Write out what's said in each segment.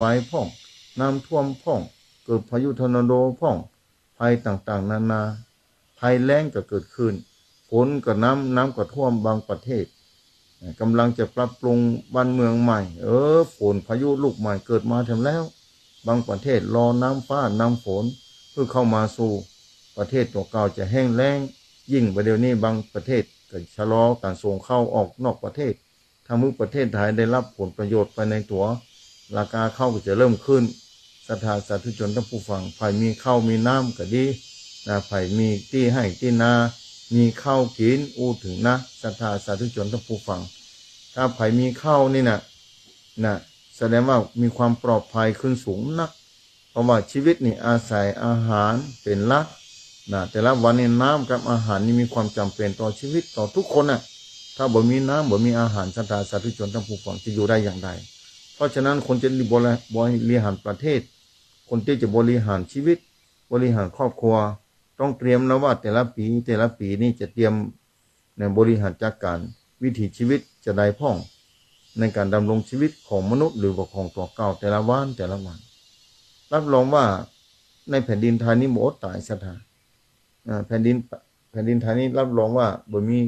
ไฟพ่องน้ำท่วมพ่องเกิดพายุทอร์นาโดพ่องภัยต่างๆนานาภัยแล้งก็เกิดขึ้นฝนก็น้ำก็ท่วมบางประเทศกำลังจะปรับปรุงบ้านเมืองใหม่ฝนพายุลูกใหม่เกิดมาถึงแล้วบางประเทศรอน้ำฟ้าน้ำฝนเพื่อเข้ามาสู่ประเทศตัวเก่าจะแห้งแล้งยิ่งประเดี๋ยวนี้บางประเทศก็ชะลอการส่งเข้าออกนอกประเทศทำให้ประเทศไทยได้รับผลประโยชน์ไปในตัวราคาข้าวก็จะเริ่มขึ้นศรัทธาสาธุชนท่านผู้ฟังไผ่มีข้าวมีน้ำก็ดีนะไผ่มีที่ให้ที่นามีข้าวกินถึงนะศรัทธาสาธุชนท่านผู้ฟังถ้าไผ่มีข้าวนี่นะแสดงว่ามีความปลอดภัยขึ้นสูงนักเพราะว่าชีวิตนี่อาศัยอาหารเป็นหลักนะแต่ละวันนี้น้ำกับอาหารนี่มีความจำเป็นต่อชีวิตต่อทุกคนนะถ้าบ่มีน้ำบ่มีอาหารศรัทธาสาธุชนท่านผู้ฟังจะอยู่ได้อย่างไรเพราะฉะนั้นคนจะบริหารประเทศคนที่จะบริหารชีวิตบริหารครอบครัวต้องเตรียมนะว่าแต่ละปีนี่จะเตรียมในบริหารจัดการวิถีชีวิตจะได้พ่องในการดำรงชีวิตของมนุษย์หรือว่าของตัวเก่าแต่ละวันรับรองว่าในแผ่นดินไทยนี้บ่อดตายศรัทธาแผ่นดินไทยนี้รับรองว่าบ่มี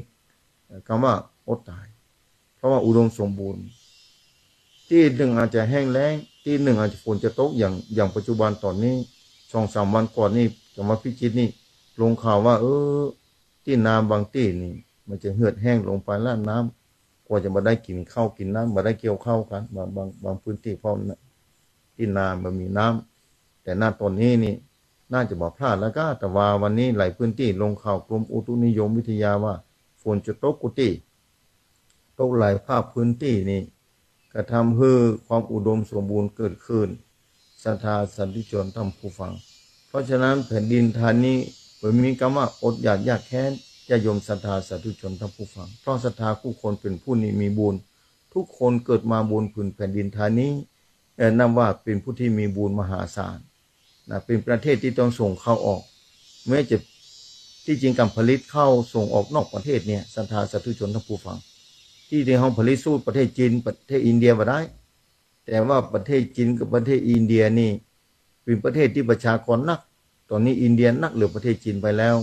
คำว่าอดตายเพราะว่าอุดมสมบูรณ์ที่หนึ่งอาจจะแห้งแล้งที่หนึ่งอาจจะฝนจะตกอย่างปัจจุบันตอนนี้2-3 วันก่อนนี่จะมาพิจิตรนี่ลงข่าวว่าที่นาบางที่นี่มันจะเหือดแห้งลงไปแล้วน้ำกว่าจะมาได้กินข้าวกินน้ำมาได้เกี่ยวข้าวกันบางพื้นที่เพราะที่นามันมีน้ำแต่หน้าตอนนี้นี่น่าจะบอกพลาดแล้วก็แต่ว่าวันนี้หลายพื้นที่ลงข่าวกรมอุตุนิยมวิทยาว่าฝนจะตกกุฏิตกหลายภาคพื้นที่นี่ก็ทำให้ความอุดมสมบูรณ์เกิดขึ้นศรัทธาสาธุชนท่านผู้ฟังเพราะฉะนั้นแผ่นดินไทยนี้มีคำว่าอดอยากยากแค้นญาติโยมศรัทธาสาธุชนท่านผู้ฟังเพราะศรัทธาผู้คนเป็นผู้นี้มีบุญทุกคนเกิดมาบนผืนแผ่นดินไทยนี้นับว่าเป็นผู้ที่มีบุญมหาศาลนะเป็นประเทศที่ต้องส่งเข้าออกแม้จะที่จริงการผลิตเข้าส่งออกนอกประเทศเนี่ยศรัทธาสาธุชนท่านผู้ฟังที่ห้องผลิตสู้ประเทศจีนประเทศอินเดียมาได้แต่ว่าประเทศจีนกับประเทศอินเดียนี่เป็นประเทศที่ประชากรนักตอนนี้อินเดียนักเหลือประเทศจีนไปแล้ว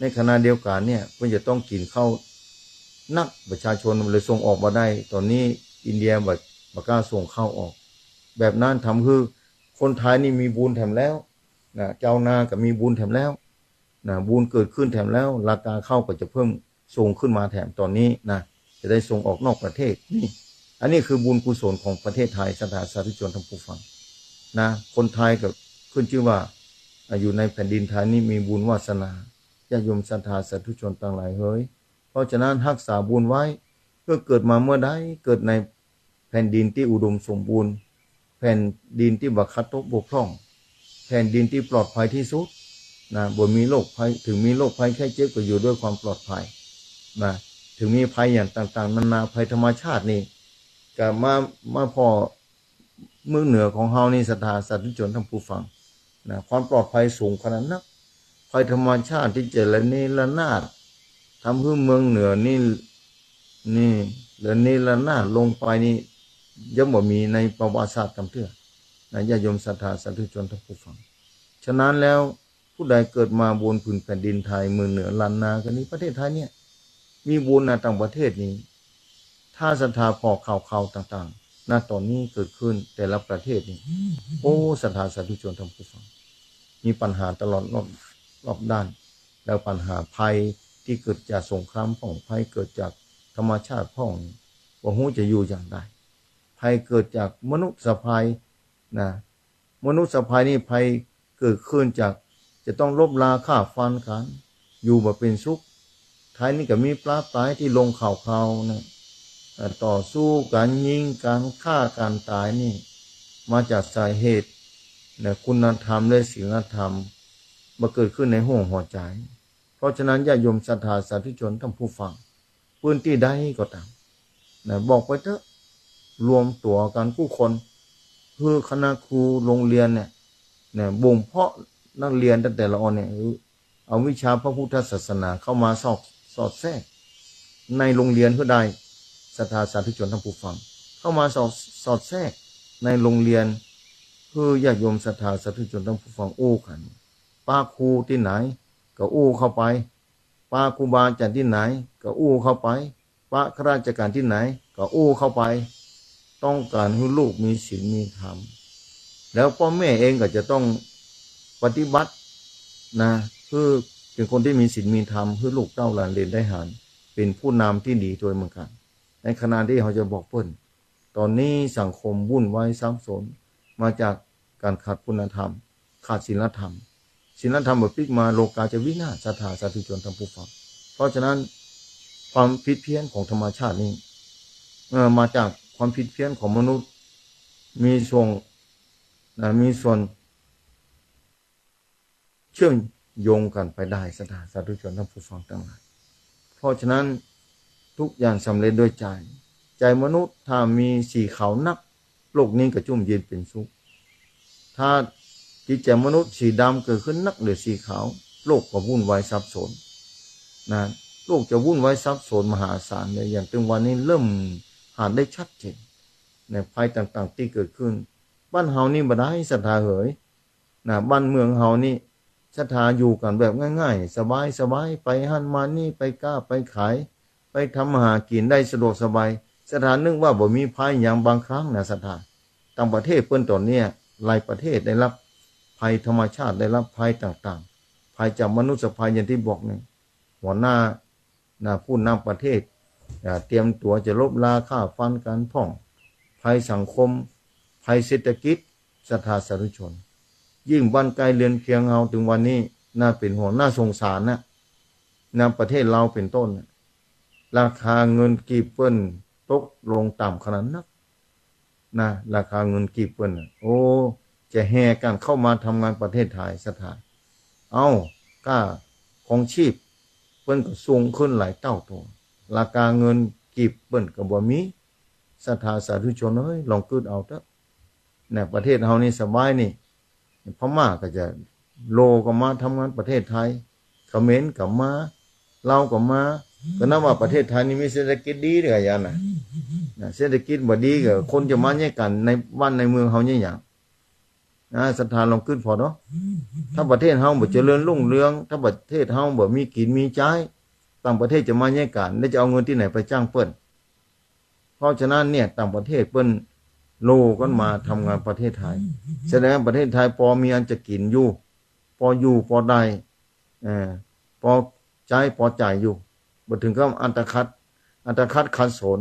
ในขณะเดียวกันเนี่ยเพื่อจะต้องกินข้าวนักประชาชนเลยส่งออกมาได้ตอนนี้อินเดียบักกล้าส่งเข้าออกแบบนั้นทำคือคนไทยนี่มีบุญแถมแล้วนะเจ้านาก็มีบุญแถมแล้วนะบุญเกิดขึ้นแถมแล้วราคาข้าวก็จะเพิ่มส่งขึ้นมาแถมตอนนี้นะจะได้ส่งออกนอกประเทศนี่อันนี้คือบุญกุศลของประเทศไทยศรัทธาสาธุชนท่านผู้ฟังนะคนไทยก็ขึ้นชื่อว่าอยู่ในแผ่นดินไทยนี่มีบุญวาสนาญาติโยมศรัทธาสาธุชนต่างหลายเฮ้ยเพราะฉะนั้นรักษาบุญไว้เพื่อเกิดมาเมื่อใดเกิดในแผ่นดินที่อุดมสมบูรณ์แผ่นดินที่บักคัดตกบกพร่องแผ่นดินที่ปลอดภัยที่สุดนะบ่มีโรคภัยถึงมีโรคภัยแค่เจ็บก็อยู่ด้วยความปลอดภัยนะถึงมีภัยอย่างต่างๆนานาภัยธรรมชาตินี่ก็มาพอเมืองเหนือของเฮานี่ศรัทธาสาธุชนท่านผู้ฟังนะความปลอดภัยสูงขนาดนักภัยธรรมชาติที่เจริญนี่ละนาดทำให้เมืองเหนือนี่ละนี่ละนาดลงไปนี่ยังบ่มีในประวัติศาสตร์ตำเตื้อนะญาติโยมศรัทธาสาธุชนท่านผู้ฟังฉะนั้นแล้วผู้ใดเกิดมาบนผืนแผ่นดินไทยเมืองเหนือล้านนากันนี้ประเทศไทยเนี่ยมีบุญในต่างประเทศนี้ถ้าศรัทธาพอข่าวต่างๆณตอนนี้เกิดขึ้นแต่ละประเทศนี้ศรัทธาสาธุชนท่านผู้ฟังมีปัญหาตลอดรอบด้านแล้วปัญหาภัยที่เกิดจากสงครามพ่องภัยเกิดจากธรรมชาติพ่องว่าหูจะอยู่อย่างไรภัยเกิดจากมนุษย์ภัยนะมนุษย์ภัยนี่ภัยเกิดขึ้นจากจะต้องลบลาฆ่าฟันกันอยู่แบบเป็นสุขท้ายนี้ก็มีปลาตายที่ลงข่าวนะต่อสู้การยิงการฆ่าการตายนี่มาจากสาเหตุนะคุณธรรมและศีลธรรมมาเกิดขึ้นในห้วงหัวใจเพราะฉะนั้นญาติโยมศรัทธาสาธุชนท่านผู้ฟังพื้นที่ใดก็ตามนะบอกไปเถอะรวมตัวกันผู้คนเพื่อคณะครูโรงเรียนเนี่ยบ่มเพาะนักเรียนตั้งแต่ละออนเนี่ยเอาวิชาพระพุทธศาสนาเข้ามาสอดแทรกในโรงเรียนเพื่อใดศรัทธาสาธุชนท่านผู้ฟังเข้ามาสอดแทรกในโรงเรียน คือญาติโยมศรัทธาสาธุชนทั้งผู้ฟังอู้กันป้าครูที่ไหนก็อู้เข้าไปป้าครูบาอาจารย์ที่ไหนก็อู้เข้าไปป้าข้าราชการที่ไหนก็อู้เข้าไปต้องการให้ลูกมีศีลมีธรรมแล้วพ่อแม่เองก็จะต้องปฏิบัตินะคือเป็นคนที่มีศีลมีธรรมเพื่อลูกเต้าหลานเรียนได้หารเป็นผู้นำที่ดีโดยเหมือนกันในขณะที่เขาจะบอกเพิ่นตอนนี้สังคมวุ่นวายสับสนมาจากการขาดคุณธรรมขาดศีลธรรมศีลธรรมแบบพลิกมาโลกาจะวินาศศรัทธาสาธุชนทั้งผู้ฟังเพราะฉะนั้นความผิดเพี้ยนของธรรมชาตินี้มาจากความผิดเพี้ยนของมนุษย์มีส่วนเชื่อมโยงกันไปได้ศรัทธาสาธุชนทั้งผู้ฟังทั้งหลายเพราะฉะนั้นทุกอย่างสำเร็จด้วยใจมนุษย์ถ้ามีสีขาวนักโลกนี้ก็จุ่มเย็นเป็นสุขถ้าจิตใจมนุษย์สีดำเกิดขึ้นนักหรือสีขาวโลกก็วุ่นวายซับซ้อนนะโลกจะวุ่นวายซับซ้อนมหาศาลเลยอย่างถึงวันนี้เริ่มหาได้ชัดเจนในภัยต่างๆที่เกิดขึ้นบ้านเฮานี่บ่ได้ศรัทธาเหยนะบ้านเมืองเฮานี่ศรัทธาอยู่กันแบบง่ายๆสบายไปหันมานี่ไปก้าไปขายไปทำมาหากินได้สะดวกสบายศรัทธานึกว่าบ่มีภัยอย่างบางครั้งนะศรัทธาต่างประเทศเปิ้นตอนเนี้ยหลายประเทศได้รับภัยธรรมชาติได้รับภัยต่างๆภัยจากมนุษย์ภัยอย่างที่บอกนี่หัวหน้าผู้นำประเทศเตรียมตัวจะลบราฆ่าฟันกันพ่องภัยสังคมภัยเศรษฐกิจศรัทธาสาธุชนยิ่งบ้านไกลเรือนเคียงเฮาถึงวันนี้น่าเป็นห่วงน่าสงสารนะประเทศเราเป็นต้นราคาเงินกีบเปิ้นตกลงต่ำขนาดนักนะราคาเงินกีบเปิ้นโอ้จะแห่กันเข้ามาทำงานประเทศไทยศรัทธาก้าของชีพเปิ้นก็สูงขึ้นหลายเท่าตัวราคาเงินกีบเปิ้นก็บ่มีศรัทธาสาธุชนเอ้ยลองคิดเอาเถอะเนี่ยประเทศเฮานี่สบายนี่พม่าก็จะโลก็มาทำงานประเทศไทยเขมรก็มาลาวก็มาก็นับว่าประเทศไทยนี่มีเศรษฐกิจดีเด้ออย่างน่ะเศรษฐกิจบ่ดีก็คนจะมาแย่งกันในบ้านในเมืองเฮาเนี่ยอย่างศรัทธาลองคิดพอเนาะถ้าประเทศเฮาบ่เจริญรุ่งเรืองถ้าประเทศเฮาบ่มีกินมีใช้ต่างประเทศจะมาแย่งกันแล้วจะเอาเงินที่ไหนไปจ้างเปิ้นเพราะฉะนั้นเนี่ยต่างประเทศเปิ้นโลกันมาทำงานประเทศไทยแสดงประเทศไทยพอมีอันจะกินอยู่พอได้พอใจพอจ่ายอยู่บ่ถึงกับอันตคัดขัดสน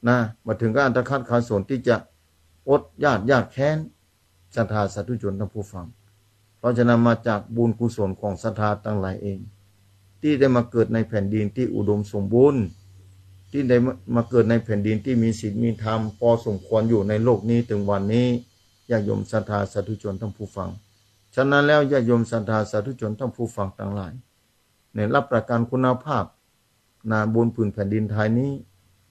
นะบ่ถึงกับอันตคัดขัดสนที่จะอดยากแค้นศรัทธาสาธุชนทั้งผู้ฟังเพราะฉะนั้นมาจากบุญกุศลของศรัทธาทั้งหลายเองที่ได้มาเกิดในแผ่นดินที่อุดมสมบูรณ์ที่ได้มาเกิดในแผ่นดินที่มีศีลมีธรรมพอสมควรอยู่ในโลกนี้ถึงวันนี้ญาติโยมศรัทธาสาธุชนทั้งผู้ฟังฉะนั้นแล้วญาติโยมศรัทธาสาธุชนทั้งผู้ฟังทั้งหลายในรับประกันคุณภาพบนผืนแผ่นดินไทยนี้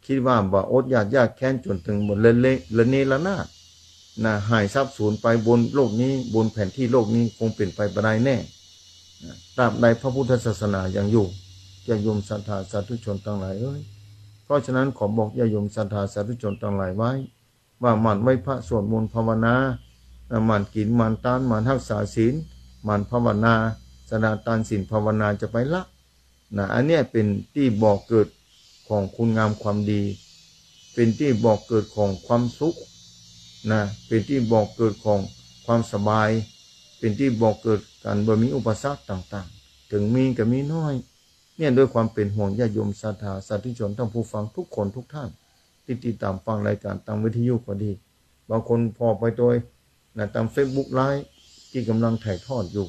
คิดว่าบ่อดยากแค้นจนถึงหมดเละเนระนาดหายทรัพย์สูญไปบนโลกนี้บนแผ่นที่โลกนี้คงเป็นไปบ่ได้แน่ตราบใดพระพุทธศาสนายังอยู่ญาติโยมศรัทธาสาธุชนทั้งหลายเพราะฉะนั้นขอบอกญาติโยมศรัทธาสาธุชนทั้งหลายไว้ว่าหมั่นไหว้พระสวดมนต์ภาวนาหมั่นกินหมั่นทานหมั่นรักษาศีลหมั่นภาวนาสนาทานศีลภาวนาจะไปละอันนี้เป็นที่บอกเกิดของคุณงามความดีเป็นที่บอกเกิดของความสุขเป็นที่บอกเกิดของความสบายเป็นที่บอกเกิดการบ่มีอุปสรรคต่างๆถึงมีก็มีน้อยเนี่ยด้วยความเป็นห่วงญาติโยมศรัทธาสาธุชนทั้งผู้ฟังทุกคนทุกท่านที่ติดตามฟังรายการทางวิทยุก็ดีบางคนพอไปโดยตาม Facebook ไลฟ์ที่กำลังถ่ายทอดอยู่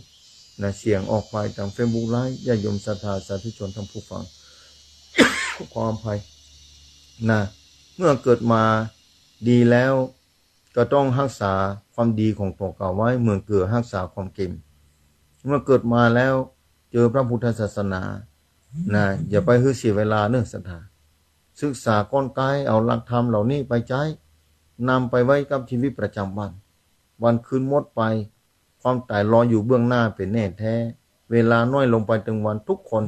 เสียงออกไปทาง Facebook ไลฟ์ญาติโยมศรัทธาสาธุชนทั้งผู้ฟัง ขออภัยเมื่อเกิดมาดีแล้วก็ต้องรักษาความดีของตัวเก่าไว้เหมือนเกลือรักษาความเค็มเมื่อเกิดมาแล้วเจอพระพุทธศาสนาอย่าไปฮื้อเสียเวลาเนื่องศรัทธาศึกษาก้อนกายเอาหลักธรรมเหล่านี้ไปใช้นำไปไว้กับชีวิตประจำวันคืนหมดไปความตายรออยู่เบื้องหน้าเป็นแน่แท้เวลาน้อยลงไปถึงวันทุกคน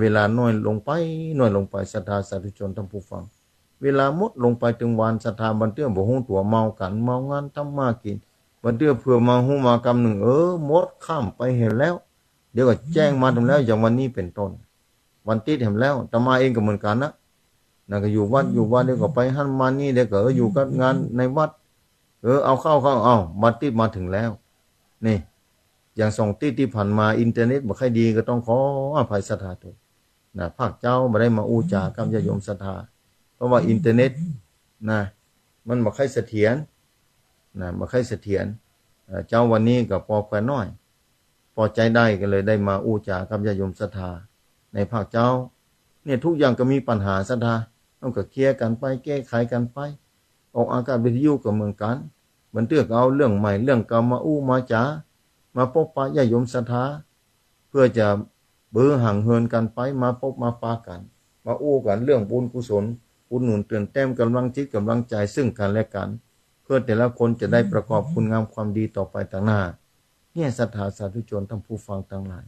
เวลาน้อยลงไปศรัทธาสาธุชนทั้งผู้ฟังเวลาหมดลงไปถึงวันศรัทธาบันเตื้อบ่ฮู้ตัวเมากันเมางานทำมากินบ วันเดียวเผื่อมาหูมากำหนึ่งมดข้ามไปเห็นแล้วเดี๋ยวก็แจ้งมาทำแล้วอย่างวันนี้เป็นต้นวันติดเห็นแล้วแต่มาเองก็เหมือนกันนะนั่นก็อยู่วัดเดี๋ยวก็ไปหันมานี่เดี๋ยวก็อยู่กับงานในวัดเอาเข้ามาติดมาถึงแล้วนี่อย่างส่งติดที่ผ่านมาอินเทอร์เน็ตบ่ค่อยดีก็ต้องขออภัยศรัทธาตัวนะภาคเจ้าไม่ได้มาอู้จากับญาติโยมศรัทธาเพราะว่าอินเทอร์เน็ตนะมันบ่ค่อยเสถียรนะบ่ค่อยเสถียรเจ้าวันนี้ก็พอแค่น้อยพอใจได้ก็เลยได้มาอู้จากับญาติโยมศรัทธาในภาคเจ้าเนี่ยทุกอย่างก็มีปัญหาศรัทธาต้องก็เคลียร์กันไปแก้ไขกันไปออกอากาศวิทยุก็เหมือนกันมันเตือกเอาเรื่องใหม่เรื่องเก่ามาอู้มาจามาพบปะญาติโยมศรัทธาเพื่อจะเบื่อห่างเหินกันไปมาพบมาปะกันมาอู้กันเรื่องบุญกุศลอุดหนุนเตือนแต้มกำลังจิตกำลังใจซึ่งกันและกันเพื่อแต่ละคนจะได้ประกอบคุณงามความดีต่อไปต่างหน้าเนี่ยศรัทธาสาธุชนท่านผู้ฟังทั้งหลาย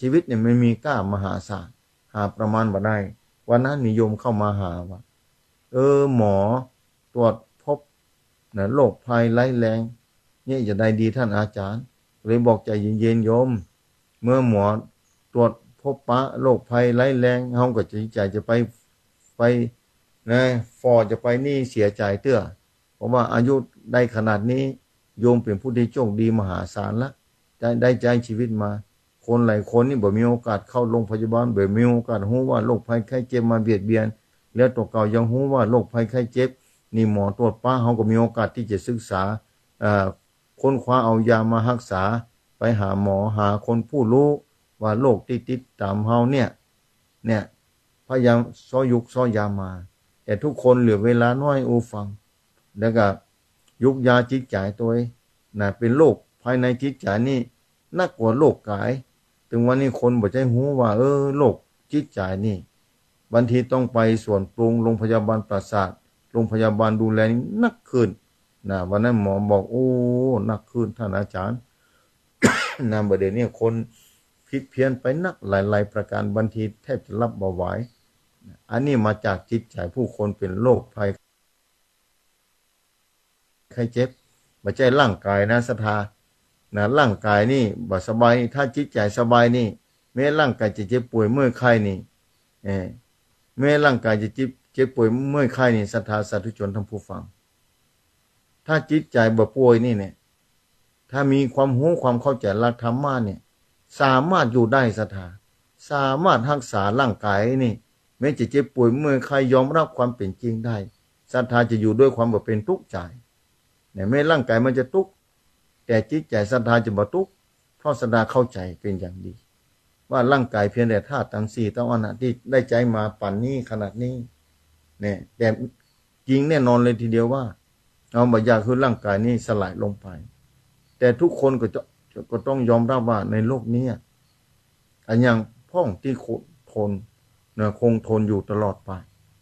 ชีวิตเนี่ยไม่มีก้ามหาศาลหาประมาณบ่ได้วันนั้นนิยมเข้ามาหาว่าหมอตรวจพบโรคภัยร้ายแรงเนี่ยจะได้ดีท่านอาจารย์เลยบอกใจเย็นๆโยมเมื่อหมอตรวจพบปะโรคภัยร้ายแรงเฮาก็จะไปนะฟอจะไปนี่เสียใจเตื้อเพราะว่าอายุได้ขนาดนี้โยมเป็นผู้ที่โชคดีมหาศาลละได้ใจชีวิตมาคนหลายคนนี่บ่มีโอกาสเข้าโรงพยาบาลบ่มีโอกาสรู้ว่าโรคภัยไข้เจ็บมาเบียดเบียนแล้วตัวเก่ายังรู้ว่าโรคภัยไข้เจ็บนี่หมอตรวจป้าเฮาก็มีโอกาสที่จะศึกษาค้นคว้าเอายามารักษาไปหาหมอหาคนผู้รู้ว่าโรคที่ติดตามเฮาเนี่ยพยายามซ้อยุกซ้อยามาแต่ทุกคนเหลือเวลาน้อยอูฟังแล้วก็ยุกยาจิตใจตัวเป็นโรคภายในจิตใจนี่นักกว่าโรคกายถึงวันนี้คนบ่ใจหูว่าโรคจิตใจนี่บางทีต้องไปส่วนปรุงโรงพยาบาลประสาทโรงพยาบาลดูแลนักขึ้นวันนั้นหมอบอกนักขึ้นท่านอาจารย์ ประเดี๋ยวนี้คนผิดเพี้ยนไปนักหลายๆประการบางทีแทบจะรับบ่ไหวอันนี้มาจากจิตใจผู้คนเป็นโรคภัยไข้เจ็บไม่ใช่ร่างกายนะศรัทธาร่างกายนี่บ่สบายถ้าจิตใจสบายนี่แม้ร่างกายจะเจ็บป่วยเมื่อยไข้นี่แม้ร่างกายจะเจ็บป่วยเมื่อยไข้นี่ศรัทธาสาธุชนทั้งผู้ฟังถ้าจิตใจบ่ป่วยนี่เนี่ยถ้ามีความรู้ความเข้าใจหลักธรรมะเนี่ยสามารถอยู่ได้ศรัทธาสามารถรักษาร่างกายนี่แม้จะเจ็บป่วยเมื่อยไข้ยอมรับความเป็นจริงได้ศรัทธาจะอยู่ด้วยความบ่เป็นทุกข์ใจแม้ร่างกายมันจะทุกข์แต่จิตใจศรัทธาจะบ่ทุกข์เพราะศรัทธาเข้าใจเป็นอย่างดีว่าร่างกายเพียงแต่ธาตุทั้ง4ทั้งอันที่ได้ใจมาป่านนี้ขนาดนี้เนี่ยแต่จริงแน่นอนเลยทีเดียวว่าเอาบ่อยากคือร่างกายนี้สลายลงไปแต่ทุกคนก็ต้องยอมรับว่าในโลกนี้อันยังพ่องที่ทนคงทนอยู่ตลอดไป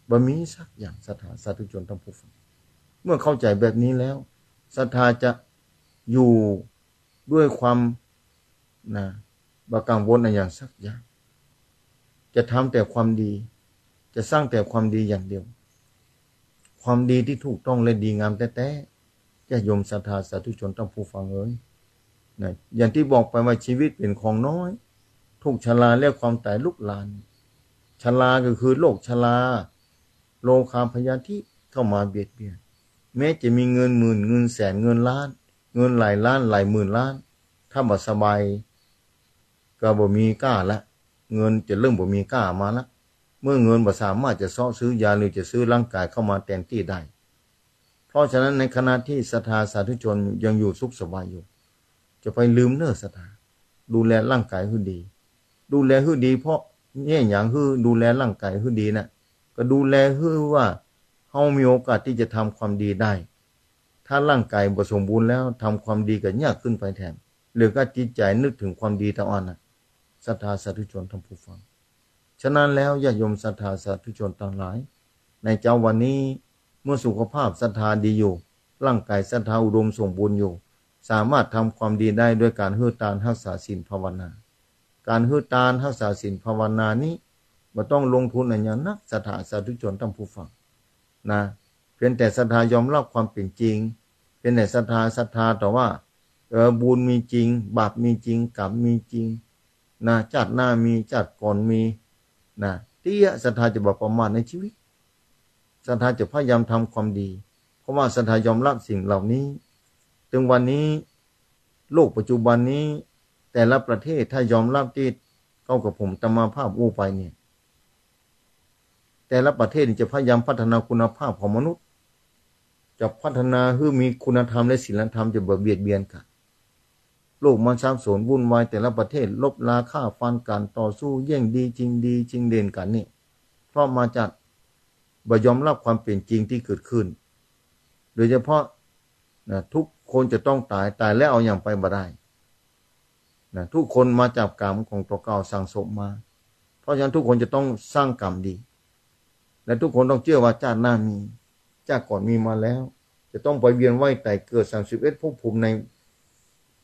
บ่มีสักอย่างศรัทธาสาธุชนทั้งผู้ฟังเมื่อเข้าใจแบบนี้แล้วศรัทธาจะอยู่ด้วยความบ่กังวลอะไรอย่างสักอย่างจะทำแต่ความดีจะสร้างแต่ความดีอย่างเดียวความดีที่ถูกต้องและดีงามแท้ๆจะโยมศรัทธาสาธุชนทั้งผู้ฟังอย่างที่บอกไปว่าชีวิตเป็นของน้อยทุกชราและความตายลุกลานชราก็คือโรคชราโลคาพยาธิเข้ามาเบียดเบียนแม้จะมีเงินหมื่นเงินแสนเงินล้านเงินหลายล้านหลายหมื่นล้านถ้าบ่สบายก็บ่มีกล้าละเงินจะเริ่มบ่มีกล้ามาละเมื่อเงินบ่สามารถจะซ้อซื้อยาหรือจะซื้อร่างกายเข้ามาแทนที่ได้เพราะฉะนั้นในขณะที่ศรัทธาสาธุชนยังอยู่สุขสบายอยู่จะไปลืมศรัทธาดูแลร่างกายให้ดีดูแลให้ดีเพราะเนี่ยอย่างคือดูแลร่างกายให้ดีนะก็ดูแลให้ว่าเฮามีโอกาสที่จะทำความดีได้ถ้าร่างกายบ่สมบูรณ์แล้วทำความดีก็ยากขึ้นไปแทนหรือก็จิตใจนึกถึงความดีทั้งอันศรัทธาสาธุชนทั้งผู้ฟังฉะนั้นแล้วญาติโยมศรัทธาสาธุชนทั้งหลายในเจ้าวันนี้เมื่อสุขภาพศรัทธาดีอยู่ร่างกายศรัทธาอุดมสมบูรณ์อยู่สามารถทำความดีได้ด้วยการหื้อตานรักษาศีลภาวนาการหื้อตานรักษาศีลภาวนานี้บ่ต้องลงทุนอะไรอย่างนักศรัทธาสาธุชนทั้งผู้ฟังเพียงแต่ศรัทธายอมรับความเป็นจริง เป็นแต่ศรัทธาแต่ว่าบุญมีจริงบาปมีจริงกรรมมีจริงนะชาติหน้ามีชาติก่อนมีนะที่ศรัทธาจะบอกประมาทในชีวิตศรัทธาจะพยายามทำความดีเพราะว่าศรัทธายอมรับสิ่งเหล่านี้ถึงวันนี้โลกปัจจุบันนี้แต่ละประเทศถ้ายอมรับที่เข้ากับผมตมาภาพอู้ไปเนี่ยแต่ละประเทศจะพยายามพัฒนาคุณภาพของมนุษย์จะพัฒนาให้มีคุณธรรมและศีลธรรมจะเบียดเบียนกันโลกมันสับสนวุ่นวายแต่ละประเทศลบราฆ่าฟันกันต่อสู้แย่งดีจริงดีจริงเด่นกันนี่เพราะมาจากบ่ยอมรับความเป็นจริงที่เกิดขึ้นโดยเฉพาะนะทุกคนจะต้องตายแล้วเอาอย่างไปบ่ได้นะทุกคนมาจากกรรมของตัวเก่าสั่งสมมาเพราะฉะนั้นทุกคนจะต้องสร้างกรรมดีและทุกคนต้องเชื่อว่าชาติหน้ามีชาติก่อนมีมาแล้วจะต้องไปเวียนว่ายตายเกิด31ภพภูมิใน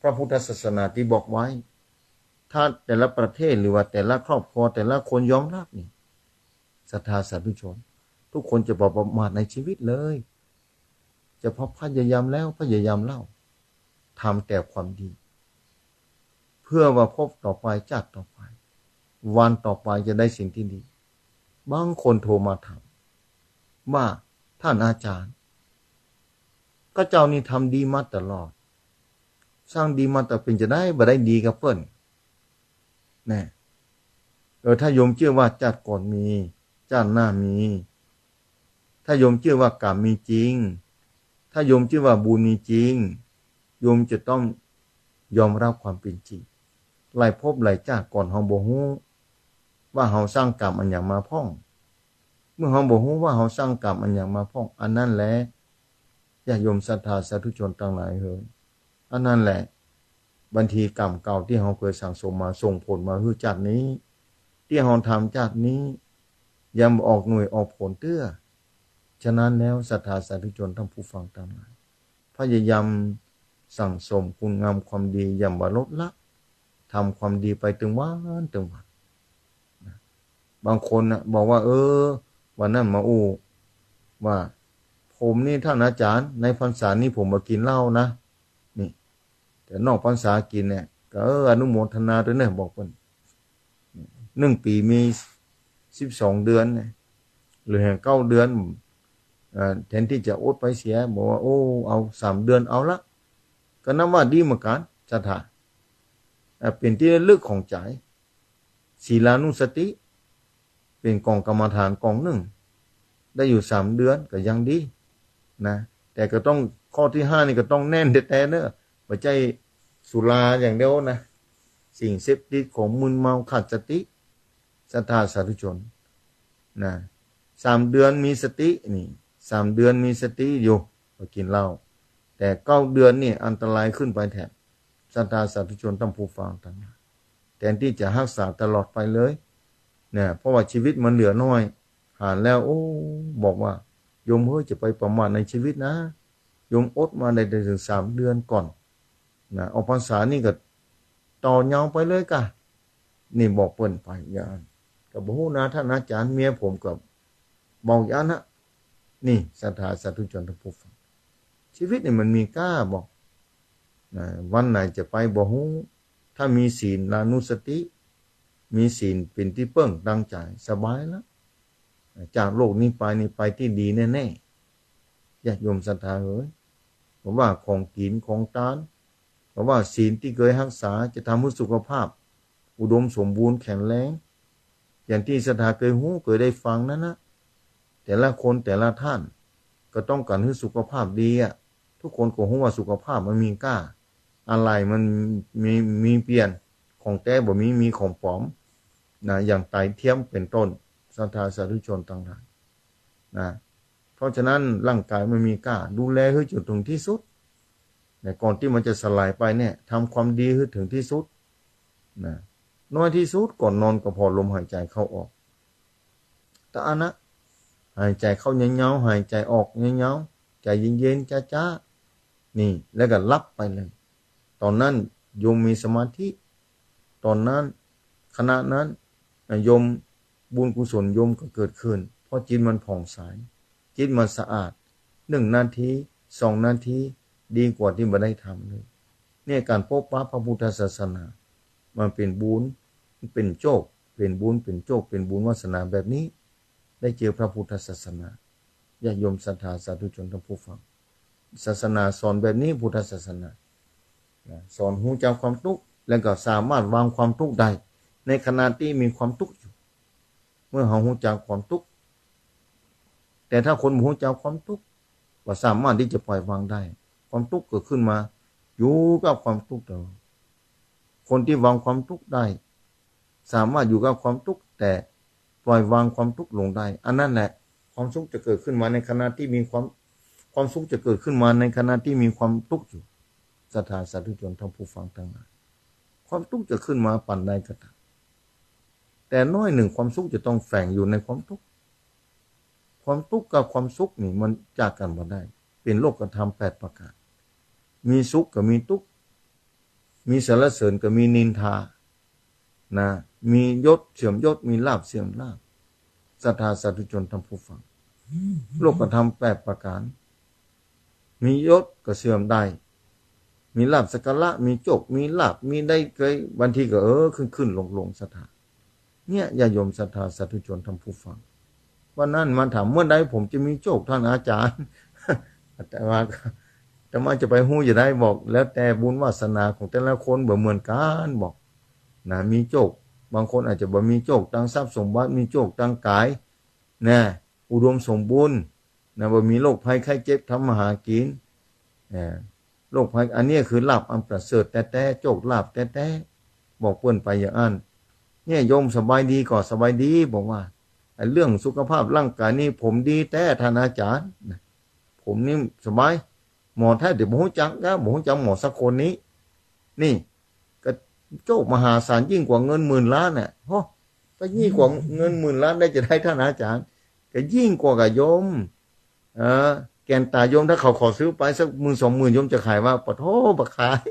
พระพุทธศาสนาที่บอกไว้ถ้าแต่ละประเทศหรือว่าแต่ละครอบครัวแต่ละคนยอมรับนี่ศรัทธาสาธุชนทุกคนจะประมาทในชีวิตเลยจะพพยายามแล้วพยายามเล่าทำแต่ความดีเพื่อว่าพบต่อไปชาติต่อไปวันต่อไปจะได้สิ่งที่ดีบางคนโทรมาถามว่าท่านอาจารย์ก็เจ้านี่ทำดีมาตลอดสร้างดีมาแต่เป็นจะได้บ่ได้ดีกับเปิ้นแน่ถ้าโยมเชื่อว่าชาติก่อนมีชาติหน้ามีถ้าโยมเชื่อว่ากรรมมีจริงถ้าโยมเชื่อว่าบุญมีจริงโยมจะต้องยอมรับความเป็นจริงหลายภพหลายชาติก่อนเฮาบ่ฮู้ว่าเฮาสร้างกรรมอันหยังมาพ้องเมื่อเฮาบ่ฮู้ว่าเฮาสร้างกรรมอันหยังมาพ้องอันนั้นแหละญาติโยมศรัทธาสาธุชนทั้งหลายเฮ้ยอันนั้นแหละบัญชีกรรมเก่าที่เฮาเคยสั่งสมมาส่งผลมาคือชาตินี้ที่เฮาทำชาตินี้ยังออกหน่วยออกผลเตื้อฉะนั้นแล้วศรัทธาสาธุชนทั้งผู้ฟังทั้งหลายพยายามสั่งสมคุณงามความดีอย่าบ่ลดละทำความดีไปถึงวันบางคนนะบอกว่าวันนั้นมาอู้ว่าผมนี่ท่านอาจารย์ในพรรษานี้ผมมากินเหล้านะนี่แต่นอกพรรษากินเนี่ยก็อนุโมทนาด้วยเนี่ยบอกว่า1 ปีมี12 เดือนหรือ9 เดือนแทนที่จะอดไปเสียบอกว่าเอา3 เดือนเอาละก็นับว่าดีเหมือนกันศรัทธาเป็นที่ระลึกของใจศีลานุสติเป็นกองกรรมฐานกองหนึ่งได้อยู่3 เดือนก็ยังดีนะแต่ก็ต้องข้อที่5นี่ก็ต้องแน่นแต่เนอะไม่ใช่สุราอย่างเดียวนะสิ่งเสพติดของมึนเมาขาดสติศรัทธาสาธุชนนะ3 เดือนมีสตินี่3 เดือนมีสติอยู่ก็กินเหล้าแต่9 เดือนนี่อันตรายขึ้นไปแทนศรัทธาสาธุชนต้องผู้ฟังทั้งนั้นแทนที่จะรักษาตลอดไปเลยเนี่ยเพราะว่าชีวิตมันเหลือน้อยหาแล้วบอกว่าโยมจะไปประมาทในชีวิตนะโยมอดมาได้ถึง3 เดือนก่อนนะเอาพรรษานี่ก็ต่อยาวไปเลยกะนี่บอกเปิ้นไปอย่างก็บ่ฮู้นะท่านอาจารย์เมียผมก็บอกอย่างนะนี่ศรัทธาสาธุชนทั้งผู้ฟังชีวิตนี่มันมีกล้าบอกนะวันไหนจะไปบ่ฮู้ถ้ามีศีลานุสติมีศีลเป็นที่เปิ้งตั้งใจสบายแล้วจากโลกนี้ไปที่ดีแน่ๆญาติโยมศรัทธาเอ้ยผมว่าของกินของทานเพราะว่าศีลที่เคยรักษาจะทำให้สุขภาพอุดมสมบูรณ์แข็งแรงอย่างที่ศรัทธาเคยฮู้เคยได้ฟังนั่นนะแต่ละคนแต่ละท่านก็ต้องการให้สุขภาพดีทุกคนก็ฮู้ว่าสุขภาพมันมีค่าอะไรมันมีเปลี่ยนของแท้บ่มีของปลอมนะอย่างไตเทียมเป็นต้นศรัทธาสาธุชนต่างหากนะเพราะฉะนั้นร่างกายมันมีค่าดูแลให้จนถึงที่สุดแต่ก่อนที่มันจะสลายไปเนี่ยทำความดีให้ถึงที่สุดนะน้อยที่สุดก่อนนอนก็พอลมหายใจเข้าออกแต่อันนะหายใจเข้าเงาๆหายใจออกเงาๆใจเย็นๆจ้าๆนี่แล้วก็รับไปเลยตอนนั้นโยมมีสมาธิตอนนั้นขณะนั้นโยมบุญกุศลโยมก็เกิดขึ้นเพราะจิตมันผ่องใสจิตมันสะอาด1 นาที2 นาที ดีกว่าที่บ่ได้ทำเลยเนี่ยการพบปะพระพุทธศาสนามันเป็นบุญเป็นโชคเป็นบุญเป็นโชคเป็นบุญวาสนาแบบนี้ได้เจอพระพุทธศาสนาญาติโยมศรัทธาสาธุชนทั้งผู้ฟังศาสนาสอนแบบนี้พุทธศาสนาสอนหูจากความทุกข์แล้วก็สามารถวางความทุกข์ได้ในขณะที่มีความทุกข์อยู่เมื่อเราหูจากความทุกข์แต่ถ้าคนหูจากความทุกข์ว่าสามารถที่จะปล่อยวางได้ความทุกข์เกิดขึ้นมาอยู่กับความทุกข์เดียวคนที่วางความทุกข์ได้สามารถอยู่กับความทุกข์แต่ปล่อยวางความทุกข์ลงได้อันนั้นแหละความสุขจะเกิดขึ้นมาในขณะที่มีความสุขจะเกิดขึ้นมาในขณะที่มีความทุกข์อยู่ศรัทธาสาธุชนทั้งผู้ฟังทั้งหลายความทุกข์จะขึ้นมาปั่นใดก็ตามแต่น้อยหนึ่งความสุขจะต้องแฝงอยู่ในความทุกข์ความทุกข์กับความสุขนี่มันจากกันบ่ได้เป็นโลกธรรม8ประการมีสุขกับมีทุกข์มีสรรเสริญกับมีนินทานะมียศเสื่อมยศมีลาภเสื่อมลาภศรัทธาสาธุชนทั้งผู้ฟังโลกธรรม8ประการมียศก็เสื่อมได้มีลาภสักการะมีโชคมีลาภมีได้เคยบางทีก็ขึ้นลงศรัทธาเนี่ยญาติโยมศรัทธาสาธุชนทั้งผู้ฟังวันนั้นมาถามเมื่อใดผมจะมีโชคท่านอาจารย์แต่ว่าจะไปหู้จะได้บอกแล้วแต่บุญวาสนาของแต่ละคนบ่เหมือนกันบอกนะมีโชคบางคนอาจจะบ่มีโชคตั้งทรัพย์สมบัติมีโชคตั้งกายนะอุดมสมบูรณ์นะบ่มีโรคภัยไข้เจ็บทำมาหากินโรคภัยอันนี้คือลาภอันประเสริฐแต่โชคลาภแต่บอกเพิ่นไปอย่างนั้นเนี่ยโยมสบายดีก็สบายดีบอกว่าเรื่องสุขภาพร่างกายนี่ผมดีแต่ท่านอาจารย์ผมนี่สบายหมอแท้เดี๋ยวบ่ฮู้จักนะบ่ฮู้จักหมอสักคนนี้นี่ก็โชคมหาศาลยิ่งกว่าเงิน10,000 ล้านน่ะโหก็ยิ่งกว่าเงิน10,000 ล้านได้จะได้ท่านอาจารย์ก็ยิ่งกว่ากับโยมแกนตาโยมถ้าเขาขอซื้อไปสัก10,000 20,000โยมจะขายว่าปะโถบ่ขาย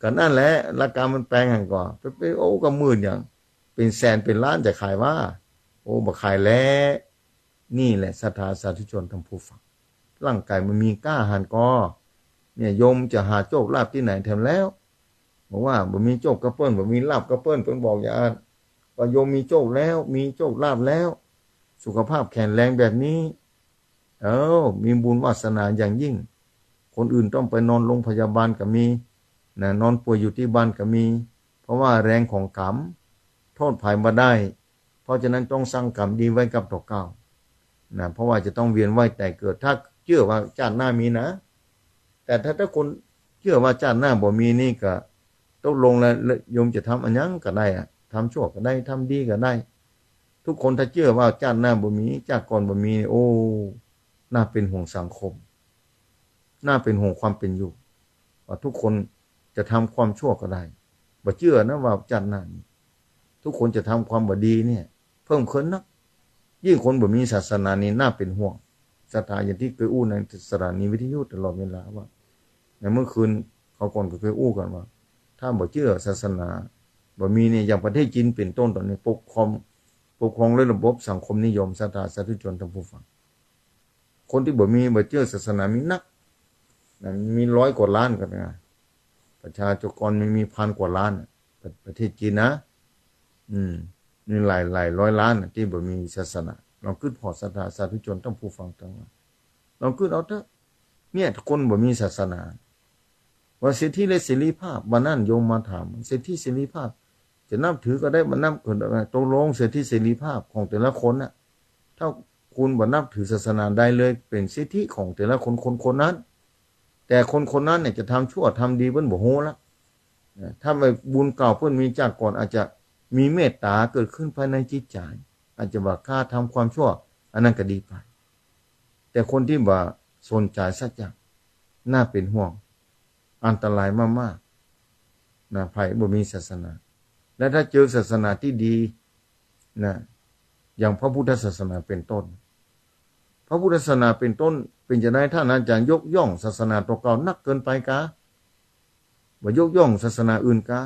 ก็นั่นแหละราคามันแพงหั่นก่อไปโอ้ก็หมื่นอย่างเป็นแสนเป็นล้านจะขายว่าโอ้บ่ขายแล้วนี่แหละศรัทธาสาธุชนทั้งผู้ฟังร่างกายมันมีกล้าหาญก็เนี่ยโยมจะหาโชคลาภที่ไหนแถมแล้วบอกว่าบ่มีโชคกระเปิ้นบ่มีลาภกระเปิ้นเพิ่นบอกอย่างนั้นว่าโยมมีโชคแล้วมีโชคลาภแล้วสุขภาพแข็งแรงแบบนี้มีบุญวาสนาอย่างยิ่งคนอื่นต้องไปนอนโรงพยาบาลก็มีนะนอนป่วยอยู่ที่บ้านก็มีเพราะว่าแรงของกรรมโทษภัยมาได้เพราะฉะนั้นต้องสร้างกรรมดีไว้กับต่อเก่านะเพราะว่าจะต้องเวียนว่ายแต่เกิดถ้าเชื่อว่าชาติหน้ามีนะแต่ถ้าคนเชื่อว่าชาติหน้าบ่มีนี่ก็ตกลงแล้วโยมจะทำอันยังก็ได้ทำชั่วก็ได้ทำดีก็ได้ทุกคนถ้าเชื่อว่าชาติหน้าบ่มีชาติก่อนบ่มีโอ้น่าเป็นห่วงสังคมน่าเป็นห่วงความเป็นอยู่ว่าทุกคนจะทำความชั่วก็ได้บ่เชื่อนะว่าชาติหน้ามีทุกคนจะทำความบ่ดีเนี่ยเพิ่มขึ้นนะยิ่งคนบ่มีศาสนานี่น่าเป็นห่วงศรัทธาอย่างที่เคยอู้ในสถานีวิทยุตลอดเวลาว่าในเมื่อคืนเขาก่อนก็เคยอู้กันว่าถ้าบ่เชื่อศาสนาบ่มีเนี่ยอย่างประเทศจีนเป็นต้นตอนนี้ปกครองด้วยระบบสังคมนิยมศรัทธาสาธุชนทั้งผู้ฟังคนที่บ่เชื่อศาสนามีนักมี100 กว่าล้านกันนะประชากรมี1,000 กว่าล้านประเทศจีนนะมีหลายร้อยล้านที่บ่มีศาสนาลองคิดพอศรัทธาสาธุชนทั้งผู้ฟังทั้งหลายลองคิดเอาเถอะเนี่ยคนบ่มีศาสนาว่าสิทธิและเสรีภาพวันนั้นโยมมาถามสิทธิเสรีภาพจะนับถือก็ได้บ่นับก็ได้ตกลงสิทธิเสรีภาพของแต่ละคนน่ะถ้าคุณบ่นับถือศาสนาใดเลยเป็นสิทธิของแต่ละคนนั้นแต่คนนั้นเนี่ยจะทำชั่วทำดีเพิ่นบ่ฮู้ละถ้าไม่บุญเก่าเพิ่นมีจากก่อนอาจจะมีเมตตาเกิดขึ้นภายในจิตใจอาจจะว่าค่าทำความชั่วอันนั้นก็ดีไปแต่คนที่บ่สนใจสักอย่างน่าเป็นห่วงอันตรายมากๆนะภัยบ่มีศาสนาและถ้าเจอศาสนาที่ดีนะอย่างพระพุทธศาสนาเป็นต้นพระพุทธศาสนาเป็นต้นเป็นจะได้ท่านอาจารย์ยกย่องศาสนาตัวเก่านักเกินไปกะบ่ยกย่องศาสนาอื่นกะ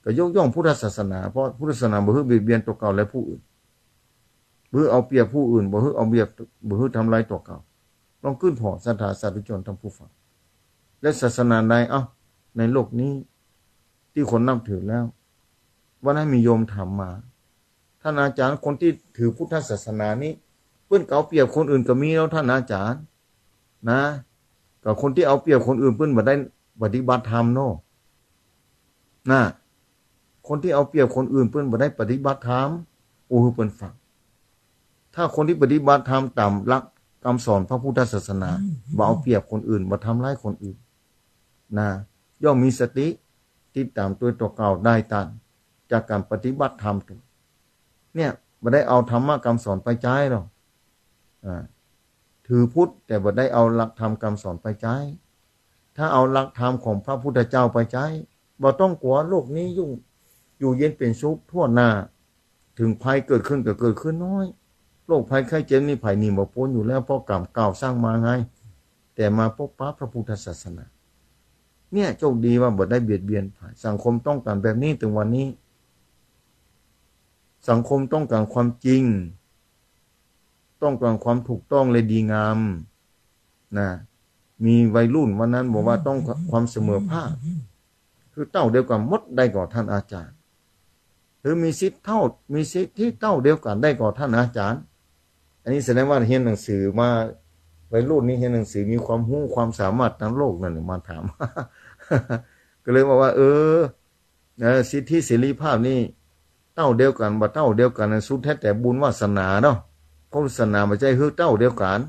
ก็ยกย่องพุทธศาสนาเพราะพุทธศาสนาบ่ฮึเบียดเบียนตัวเก่าและผู้อื่นบ่เอาเปรียบผู้อื่นบ่ฮึเอาเปรียบบ่ฮึทำลายตัวเก่าลองขึ้นพอศรัทธาสาธุชนทั้งผู้ฟัง และศาสนาใดในโลกนี้ที่คนนับถือแล้ววันนั้นมีโยมถามมาท่านอาจารย์คนที่ถือพุทธศาสนานี้เพื่อนเอาเปรียบคนอื่นก็มีแล้วท่านอาจารย์นะกับคนที่เอาเปรียบคนอื่นเพื่อนบ่ได้ปฏิบัติธรรมโน่นะคนที่เอาเปรียบคนอื่นเพื่อนบ่ได้ปฏิบัติธรรมโอ้เพื่อนฟังถ้าคนที่ปฏิบัติธรรมตามหลักคำสอนพระพุทธศาสนาบ่เอาเปรียบคนอื่นบ่ทำร้ายคนอื่นนะย่อมมีสติติดตามตัวเก่าได้ตันจากการปฏิบัติธรรมเนี่ยบ่ได้เอาธรรมะคำสอนไปใช้หรอกถือพุทธแต่บ่ได้เอาหลักธรรมคำสอนไปใช้ถ้าเอาหลักธรรมของพระพุทธเจ้าไปใช้บ่ต้องกลัวโลกนี้ยุ่งอยู่เย็นเป็นสุขทั่วหน้าถึงภัยเกิดขึ้นก็เกิดขึ้นน้อยโรคภัยไข้เจ็บนี่ภัยหนีบ่พ้นอยู่แล้วเพราะกรรมเก่าสร้างมาไงแต่มาพบปะพระพุทธศาสนาเนี่ยโชคดีว่าบ่ได้เบียดเบียนภัยสังคมต้องการแบบนี้ถึงวันนี้สังคมต้องการความจริงต้องการความถูกต้องและดีงามนะมีวัยรุ่นวันนั้นบอกว่าต้องความเสมอภาคคือเต้าเดียวกันมดได้ก่อท่านอาจารย์หรือมีสิทธิ์ที่เต้าเดียวกันได้ก่อท่านอาจารย์อันนี้แสดงว่าเรียนหนังสือมาวัยรุ่นนี้เรียนหนังสือมีความรู้ความสามารถทั้งโลกนั่นมาถาม ก็เลยบอกว่าสิทธิเสรีภาพนี่เต้าเดียวกันบ่เต้าเดียวกันสุดแท้แต่บุญวาสนาเนาะเพราะศาสนาไม่ใช่คือเต้าเดียวกัน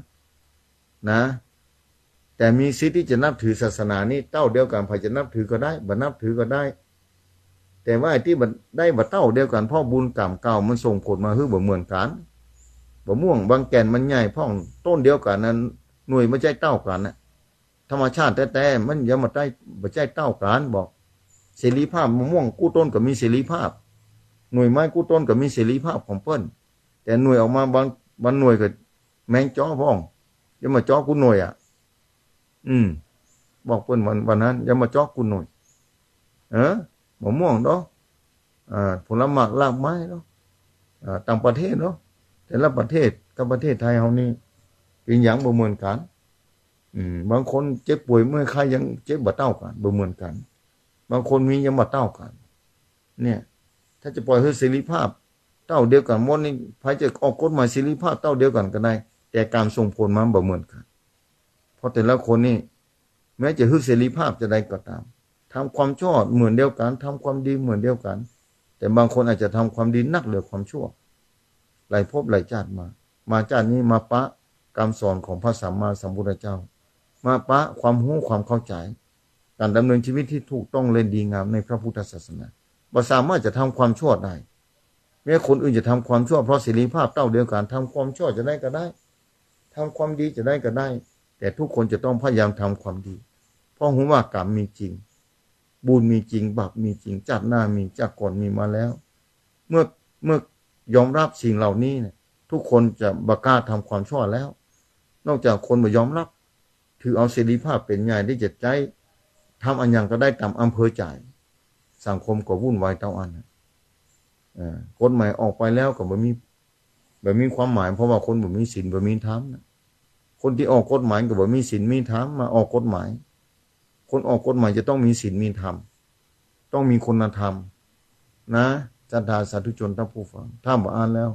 นะแต่มีสิทธิ์ที่จะนับถือศาสนานี้เต้าเดียวกันใครจะนับถือก็ได้บ่นับถือก็ได้แต่ว่าที่บ่ได้บ่เต้าเดียวกันเพราะบุญกรรมเก่ามันส่งผลมาคือบ่เหมือนกันบ่ม่วงบางแก่นมันใหญ่พ่องต้นเดียวกันนั้นหน่วยไม่ใช่เต้ากันนะธรรมชาติแต่มันอย่ามาได้บ่ใช่เต้ากันบอกเสรีภาพมะม่วงกู้ต้นก็มีเสรีภาพหน่วยไม้กู้ต้นก็มีเสรีภาพของเปิ้นแต่หน่วยออกมาบางหน่วยก็แมงจ้อพ่องอย่ามาจ้อกูหน่วยบอกเปิ้นวันนั้นอย่ามาจ้อกูหน่วยมะม่วงเนาะผลไม้รากไม้เนาะต่างประเทศเนาะแต่ละประเทศกับประเทศไทยเฮานี่เป็นอย่างบ่เหมือนกันบางคนเจ็บป่วยเมื่อยไข้ยังเจ็บบ่เท่ากันบ่เหมือนกันบางคนมียังบ่เท่ากันเนี่ยถ้าจะปล่อยให้เสรีภาพเท่าเดียวกันหมดนี่ใครจะออกกฎหมายเสรีภาพเท่าเดียวกันก็ได้แต่การส่งผลมันบ่เหมือนกันเพราะแต่ละคนนี่แม้จะฮึเสรีภาพจะได้ก็ตามทำความชั่วเหมือนเดียวกันทำความดีเหมือนเดียวกันแต่บางคนอาจจะทำความดีนักเหลือความชั่วหลายภพหลายชาติมาชาตินี้มาปะคำสอนของพระสัมมาสัมพุทธเจ้ามาปะความรู้ความเข้าใจการดำเนินชีวิตที่ถูกต้องเล่นดีงามในพระพุทธศาสนาบ่สามารถจะทำความชั่วได้แม้คนอื่นจะทำความชั่วเพราะเสรีภาพเท่าเดียวกันทำความชั่วจะได้ก็ได้ทำความดีจะได้ก็ได้แต่ทุกคนจะต้องพยายามทำความดีเพราะรู้ว่ากรรมมีจริงบุญมีจริงบาปมีจริงชาติหน้ามีจากก่อนมีมาแล้วเมื่อยอมรับสิ่งเหล่านี้เนี่ยทุกคนจะบ่กล้าทำความชั่วแล้วนอกจากคนบ่ยอมรับถือเอาเสรีภาพเป็นใหญ่ที่จะใจทำอันอย่างก็ได้ตามอำเภอใจสังคมก็วุ่นวายเท่าอันกฎหมายออกไปแล้วก็บ่มีความหมายเพราะว่าคนบ่มีศีลบ่มีธรรมนะคนที่ออกกฎหมายก็บ่มีศีลมีธรรมมาออกกฎหมายคนออกกฎหมายจะต้องมีศีลมีธรรมต้องมีคุณธรรมนะศรัทธาสาธุชนทั้งผู้ฟังถ้าบ่อ่านแล้ว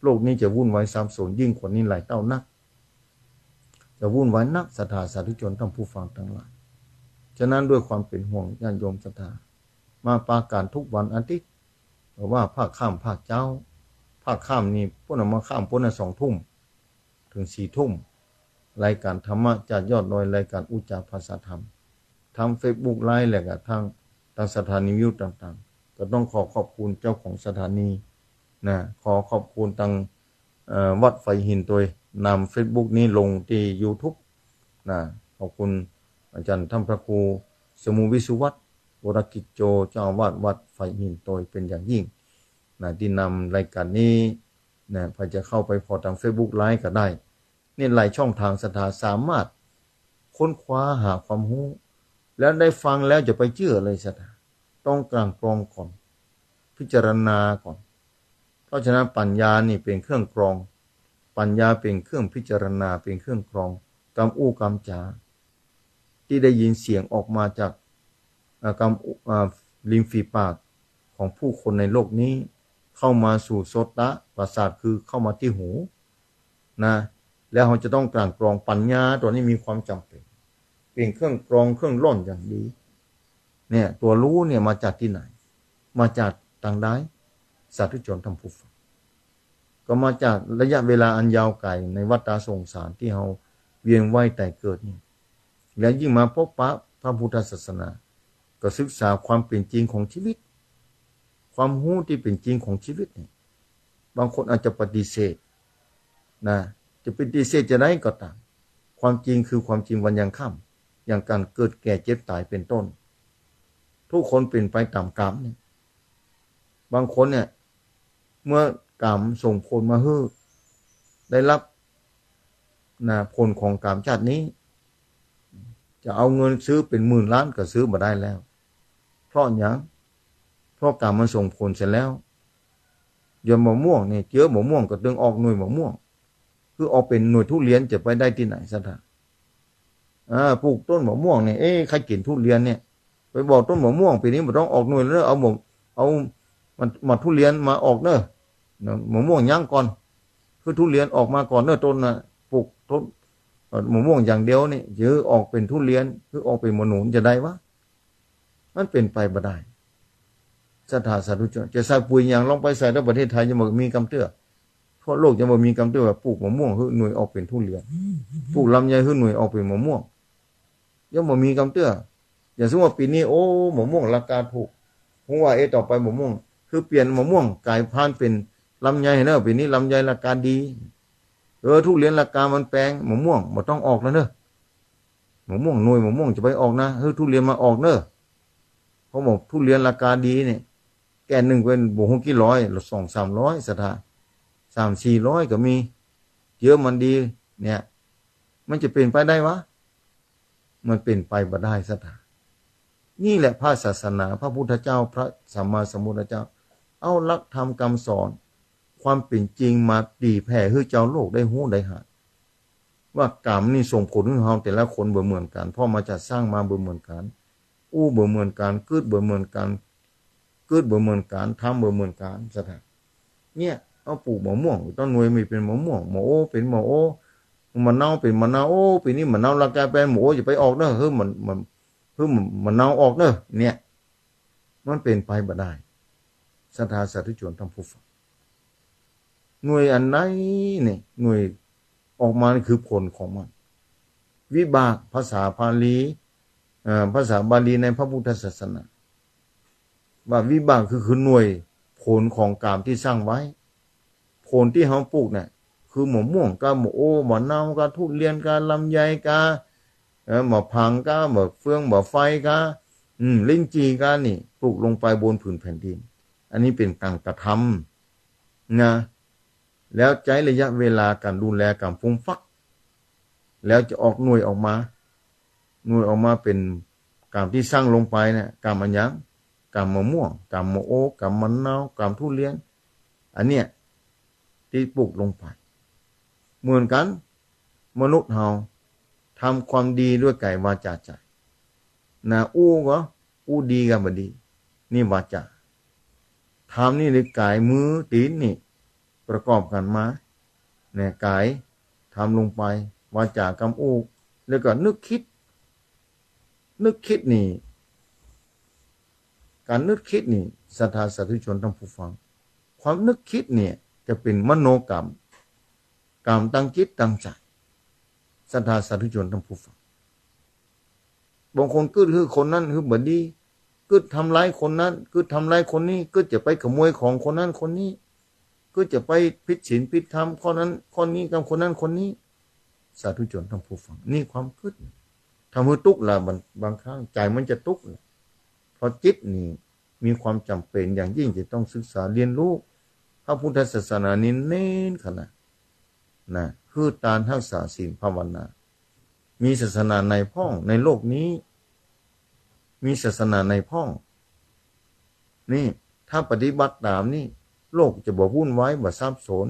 โลกนี้จะวุ่นวายสับสนยิ่งกว่านี้หลายเท่านักจะวุ่นวายนักศรัทธาสาธุชนทั้งผู้ฟังทั้งหลายฉะนั้นด้วยความเป็นห่วงญาติโยมศรัทธามาปราการทุกวันอาทิตย์ว่าภาคค่ำภาคเจ้าภาคค่ำนี่พวกเรามาค่ำพวกนั้น2 ทุ่มถึง4 ทุ่มรายการธรรมะจากยอดดอยรายการอุจจาภาษาธรรมทาง Facebook ไลฟ์และก็ทางสถานีวิทยุต่างๆก็ต้องขอบคุณเจ้าของสถานีนะขอบคุณทางวัดไฟหินตัวนำ Facebook นี้ลงที่ YouTube นะขอบคุณอาจารย์ท่านพระครูสมุวิสุวัฒน์วรกิจโจเจ้าอาวาสวัดไฟหินตัเป็นอย่างยิ่งนะที่นำรายการนี้นะพอจะเข้าไปพอทาง Facebook ไลฟ์ก็ได้นี่หลายช่องทางศรัทธาสามารถค้นคว้าหาความรู้แล้วได้ฟังแล้วจะไปเชื่อเลยศรัทธาต้องกลั่นกรองก่อนพิจารณาก่อนเพราะฉะนั้นปัญญานี่เป็นเครื่องกรองปัญญาเป็นเครื่องพิจารณาเป็นเครื่องกรองกำอู้กำจา ที่ได้ยินเสียงออกมาจากกริมฝีปากของผู้คนในโลกนี้เข้ามาสู่โสตประสาทคือเข้ามาที่หูนะแล้วเราจะต้องกลั่นกรองปัญญาตัวนี้มีความจำเป็นเป็นเครื่องกรองเครื่องร่อนอย่างดีเนี่ยตัวรู้เนี่ยมาจากที่ไหนมาจากต่างได้สาธุชนทำผู้ฟังก็มาจากระยะเวลาอันยาวไกลในวัฏสงสารที่เราเวียนว่ายแต่เกิดนี่แล้วยิ่งมาพบปะพระพุทธศาสนาก็ศึกษาความเป็นจริงของชีวิตความรู้ที่เป็นจริงของชีวิตเนี่ยบางคนอาจจะปฏิเสธนะจะปฏิเสธจะได้ก็ตามความจริงคือความจริงวันยังค่ำอย่างการเกิดแก่เจ็บตายเป็นต้นทุกคนเป็นไปตามกรรมเนี่ยบางคนเนี่ยเมื่อกรรมส่งผลมาให้ได้รับนะผลของกรรมชาตินี้จะเอาเงินซื้อเป็นหมื่นล้านก็ซื้อมาได้แล้วเพราะอย่างเพราะกรรมมันส่งผลเสร็จแล้วอย่างมะม่วงเนี่ยเจอมะม่วงก็ดึงออกหน่วยมะม่วงคือออกเป็นหน่วยทุเรียนจะไปได้ที่ไหนสักท่าปลูกต้นมะม่วงเนี่ยใครกินทุเรียนเนี่ยไปบอกต้นมะม่วงปีนี้มันต้องออกหน่วยแล้วเอามาทุเรียนมาออกเนอะมะม่วงย่างก่อนคือทุเรียนออกมาก่อนเนอะต้นนะปลูกต้นมะม่วงอย่างเดียวนี่เยอะออกเป็นทุเรียนคือออกเป็นมะหนุนจะได้วะมันเป็นไปบ่ได้สถาสาธุชนจะใส่ปุ๋ยอย่างลองไปใส่ในประเทศไทยจะบอกมีกำเตื้อทั่วโลกจะบอกมีกำเตื้อว่าปลูกมะม่วงคือหน่วยออกเป็นทุเรียนปลูกลำไยคือหน่วยออกเป็นมะม่วงยังบอกมีกำเตื้ออย่างสมมติว่าปีนี้โอ้มะม่วงราคาถูกผมว่าต่อไปมะม่วงคือเปลี่ยนมะม่วงกลายพันธุ์เป็นลำไยเนอะปีนี้ลำไยราคาดีทุเรียนราคามันแพงมะม่วงมันต้องออกแล้วเนอะมะม่วงหน่วยมะม่วงจะไปออกนะทุเรียนมาออกเนอะเพราะบอกทุเรียนราคาดีเนี่ยแก่หนึ่งเป็นบุหกี่ร้อย200-300สถา300-400ก็มีเยอะมันดีเนี่ยมันจะเป็นไปได้วะมันเป็นไปบ่ได้สถานี่แหละพระศาสนาพระพุทธเจ้าพระสัมมาสัมพุทธเจ้าเอาหลักธรรมคำสอนความเป็นจริงมาตีแผ่ให้เจ้าโลกได้หู้ได้หาว่ากรรมนี่ส่งผลให้เราแต่ละคนบ่เหมือนกันเพราะมาจะสร้างมาบ่เหมือนกันบ่เหมือนกันเกิดบ่เหมือนกันเกิดบ่เหมือนกันทำบ่เหมือนกันสถานเนี่ยเอาปลูกมะม่วงต้นหน่วยมีเป็นมะม่วงมะโอเป็นมะโอมะนาวเป็นมะนาวปีนี้มะนาวราคาแพงมะโอจะไปออกเนอะมะนาวออกเนอะเนี่ยมันเป็นไปบ่ได้สถาสาธุชนทั้งผู้ฟังหน่วยอันไหนเนี่ยหน่วยออกมาคือผลของมันวิบากภาษาบาลีในพระพุทธศาสนาว่าวิบากคือหน่วยผลของกรรมที่สร้างไว้ผลที่เขาปลูกเนี่ยคือมะม่วงกะมะโอมะนาวกะทุเรียนกะลำไยกะมะพังกะมะเฟืองมะไฟกะลิ้นจีกะนี่ปลูกลงไปบนผืนแผ่นดินอันนี้เป็นการกระทำนะแล้วใช้ระยะเวลาการดูแลการฟุ้งฟักแล้วจะออกหน่วยออกมาเป็นกามที่สร้างลงไปเนี่ยกามอันยังกามมะม่วงกามมะโอกามมะนาวกามทุเรียนอันเนี้ยที่ปลูกลงไปเหมือนกันมนุษย์เฮาทำความดีด้วยกายวาจาใจนะก็ดีกันบ่ดีนี่วาจาทำนี่ในกายมือตีนนี่ประกอบกันมาเนี่ยกายทำลงไปวาจากำแล้วก็นึกคิดนี่การนึกคิดนี่ศรัทธาสาธุชนทั้งผู้ฟังความนึกคิดเนี่ยจะเป็นมโนกรรมตั้งจิตตั้งใจศรัทธาสาธุชนทั้งผู้ฟังบางคนคือคนนั้นคือบ่ดีทำร้ายคนนั้นทำร้ายคนนี้จะไปขโมยของคนนั้นคนนี้จะไปผิดศีลผิดธรรมข้อนั้นข้อนี้กับคนนั้นคนนี้สาธุชนทั้งผู้ฟังนี่ความคิดทำให้ตุกละบางครั้งใจมันจะตุกเพราะจิตนี่มีความจำเป็นอย่างยิ่งจะต้องศึกษาเรียนรู้พระพุทธศาสนานี้เน้นขนาดนะคือการรักษาศีลภาวนามีศาสนาในพ่องในโลกนี้มีศาสนาในพ่องนี่ถ้าปฏิบัติตามนี่โลกจะบ่วุ่นวายบ่ซับซ้อน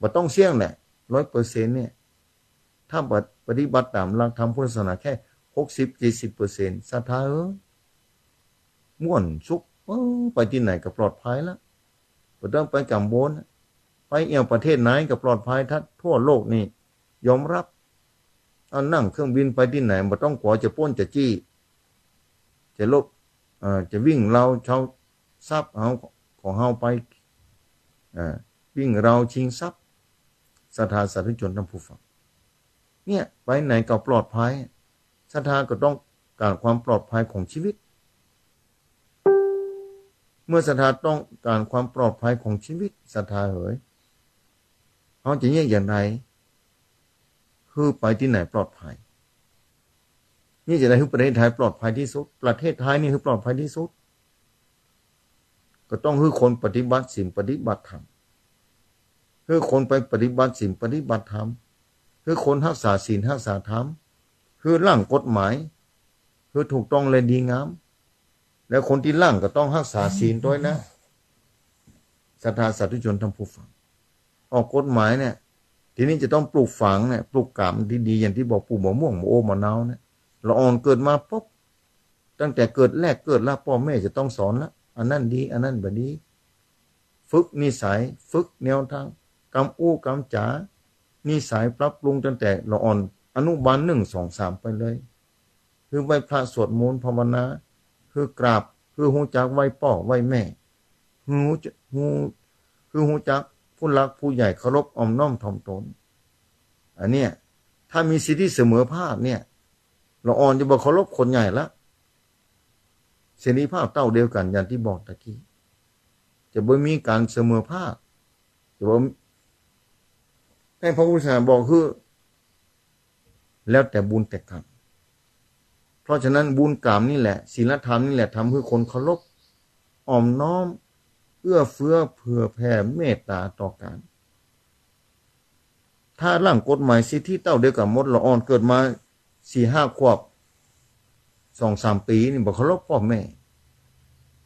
บ่ต้องเสี่ยงแหละ100%เนี่ยถ้าปฏิบัติตามหลักธรรมพุทธศาสนาแค่ 60-70%ศรัทธาม่วนสุขไปที่ไหนก็ปลอดภัยแล้วบ่ต้องไปกังวลไปเอี่ยวประเทศไหนก็ปลอดภัยทั่วโลกนี่ยอมรับเอานั่งเครื่องบินไปที่ไหนบ่ต้องกลัวจะปล้นจะจี้จะลบจะวิ่งเราเช่าทรัพย์เอาของเฮาไปวิ่งเราชิงทรัพย์ศรัทธาสาธุชนท่านผู้ฟังเนี่ยไปไหนก็ปลอดภัยศรัทธาก็ต้องการความปลอดภัยของชีวิตเมื่อศรัทธาต้องการความปลอดภัยของชีวิตศรัทธาเขาจะแยกอย่างไรคือไปที่ไหนปลอดภัยนี่จะได้คือประเทศไทยปลอดภัยที่สุดประเทศไทยนี่คือปลอดภัยที่สุดก็ต้องคือคนปฏิบัติศีลปฏิบัติธรรมคือคนไปปฏิบัติศีลปฏิบัติธรรมคือคนรักษาศีลรักษาธรรมคือร่างกฎหมายคือถูกต้องและดีงามแล้วคนที่ร่างก็ต้องรักษาศีลด้วยนะศรัทธาสาธุชนท่านผู้ฟังออกกฎหมายเนี่ยทีนี้จะต้องปลูกฝังเนี่ยปลูกกรรมที่ดีอย่างที่บอกปลูกมะม่วงมะโอมะนาวเนี่ยละอ่อนเกิดมาปุ๊บตั้งแต่เกิดแรกเกิดแล้วพ่อแม่จะต้องสอนละอันนั้นดีอันนั้นบ่ดีฝึกนิสัยฝึกแนวทางกำอู้กำจ๋านิสัยปรับปรุงตั้งแต่ละอ่อนอนุบาล1 2 3ไปเลยคือไหว้พระสวดมนต์ภาวนาคือกราบคือฮู้จักไหว้พ่อไหว้แม่ฮู้จักผู้หลักผู้ใหญ่เคารพอ้อมน้อมถ่อมตนอันเนี้ยถ้ามีสิทธิเสมอภาคเนี่ยละอ่อนจะบ่เคารพคนใหญ่ละเสรีภาพเท่าเดียวกันอย่างที่บอกตะกี้จะบ่มีการเสมอภาคจะบ่ให้พระพุทธศาสนาบอกคือแล้วแต่บุญแต่กรรมเพราะฉะนั้นบุญกรรมนี่แหละศีลธรรมนี่แหละทำให้คนเคารพอ้อมน้อมเอื้อเฟื้อเผื่อแผ่เมตตาต่อกันถ้าร่างกฎหมายสิทธิเท่าเดียวกับมดละอ่อนเกิดมา 4-5 ขวบ 2-3 ปีนี่บ่เคารพพ่อแม่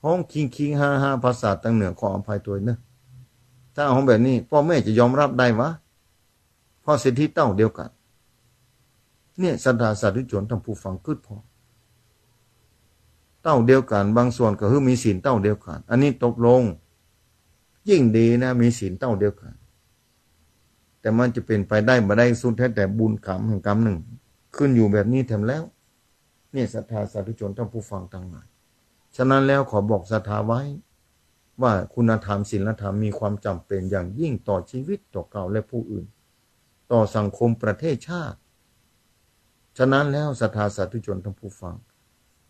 ห้องคิงฮ่าภาษาต่างเหนือขออภัยตัวเนอะถ้าเอาแบบนี้พ่อแม่จะยอมรับได้วะเพราะสิทธิเท่าเดียวกันเนี่ยศรัทธาสาธุชนท่านผู้ฟังกึดพอเต้าเดียวกันบางส่วนก็คือมีศีลเต้าเดียวกันอันนี้ตกลงยิ่งดีนะมีศีลเต้าเดียวกันแต่มันจะเป็นไปได้บ่ได้สุดแท้แต่บุญกรรมแห่งกรรมหนึ่งขึ้นอยู่แบบนี้แถมแล้วเนี่ยศรัทธาสาธุชนท่านผู้ฟังทั้งหลายฉะนั้นแล้วขอบอกศรัทธาไว้ว่าคุณธรรมศีลธรรมมีความจำเป็นอย่างยิ่งต่อชีวิตต่อเก่าและผู้อื่นต่อสังคมประเทศชาติฉะนั้นแล้วศรัทธาสาธุชนท่านผู้ฟัง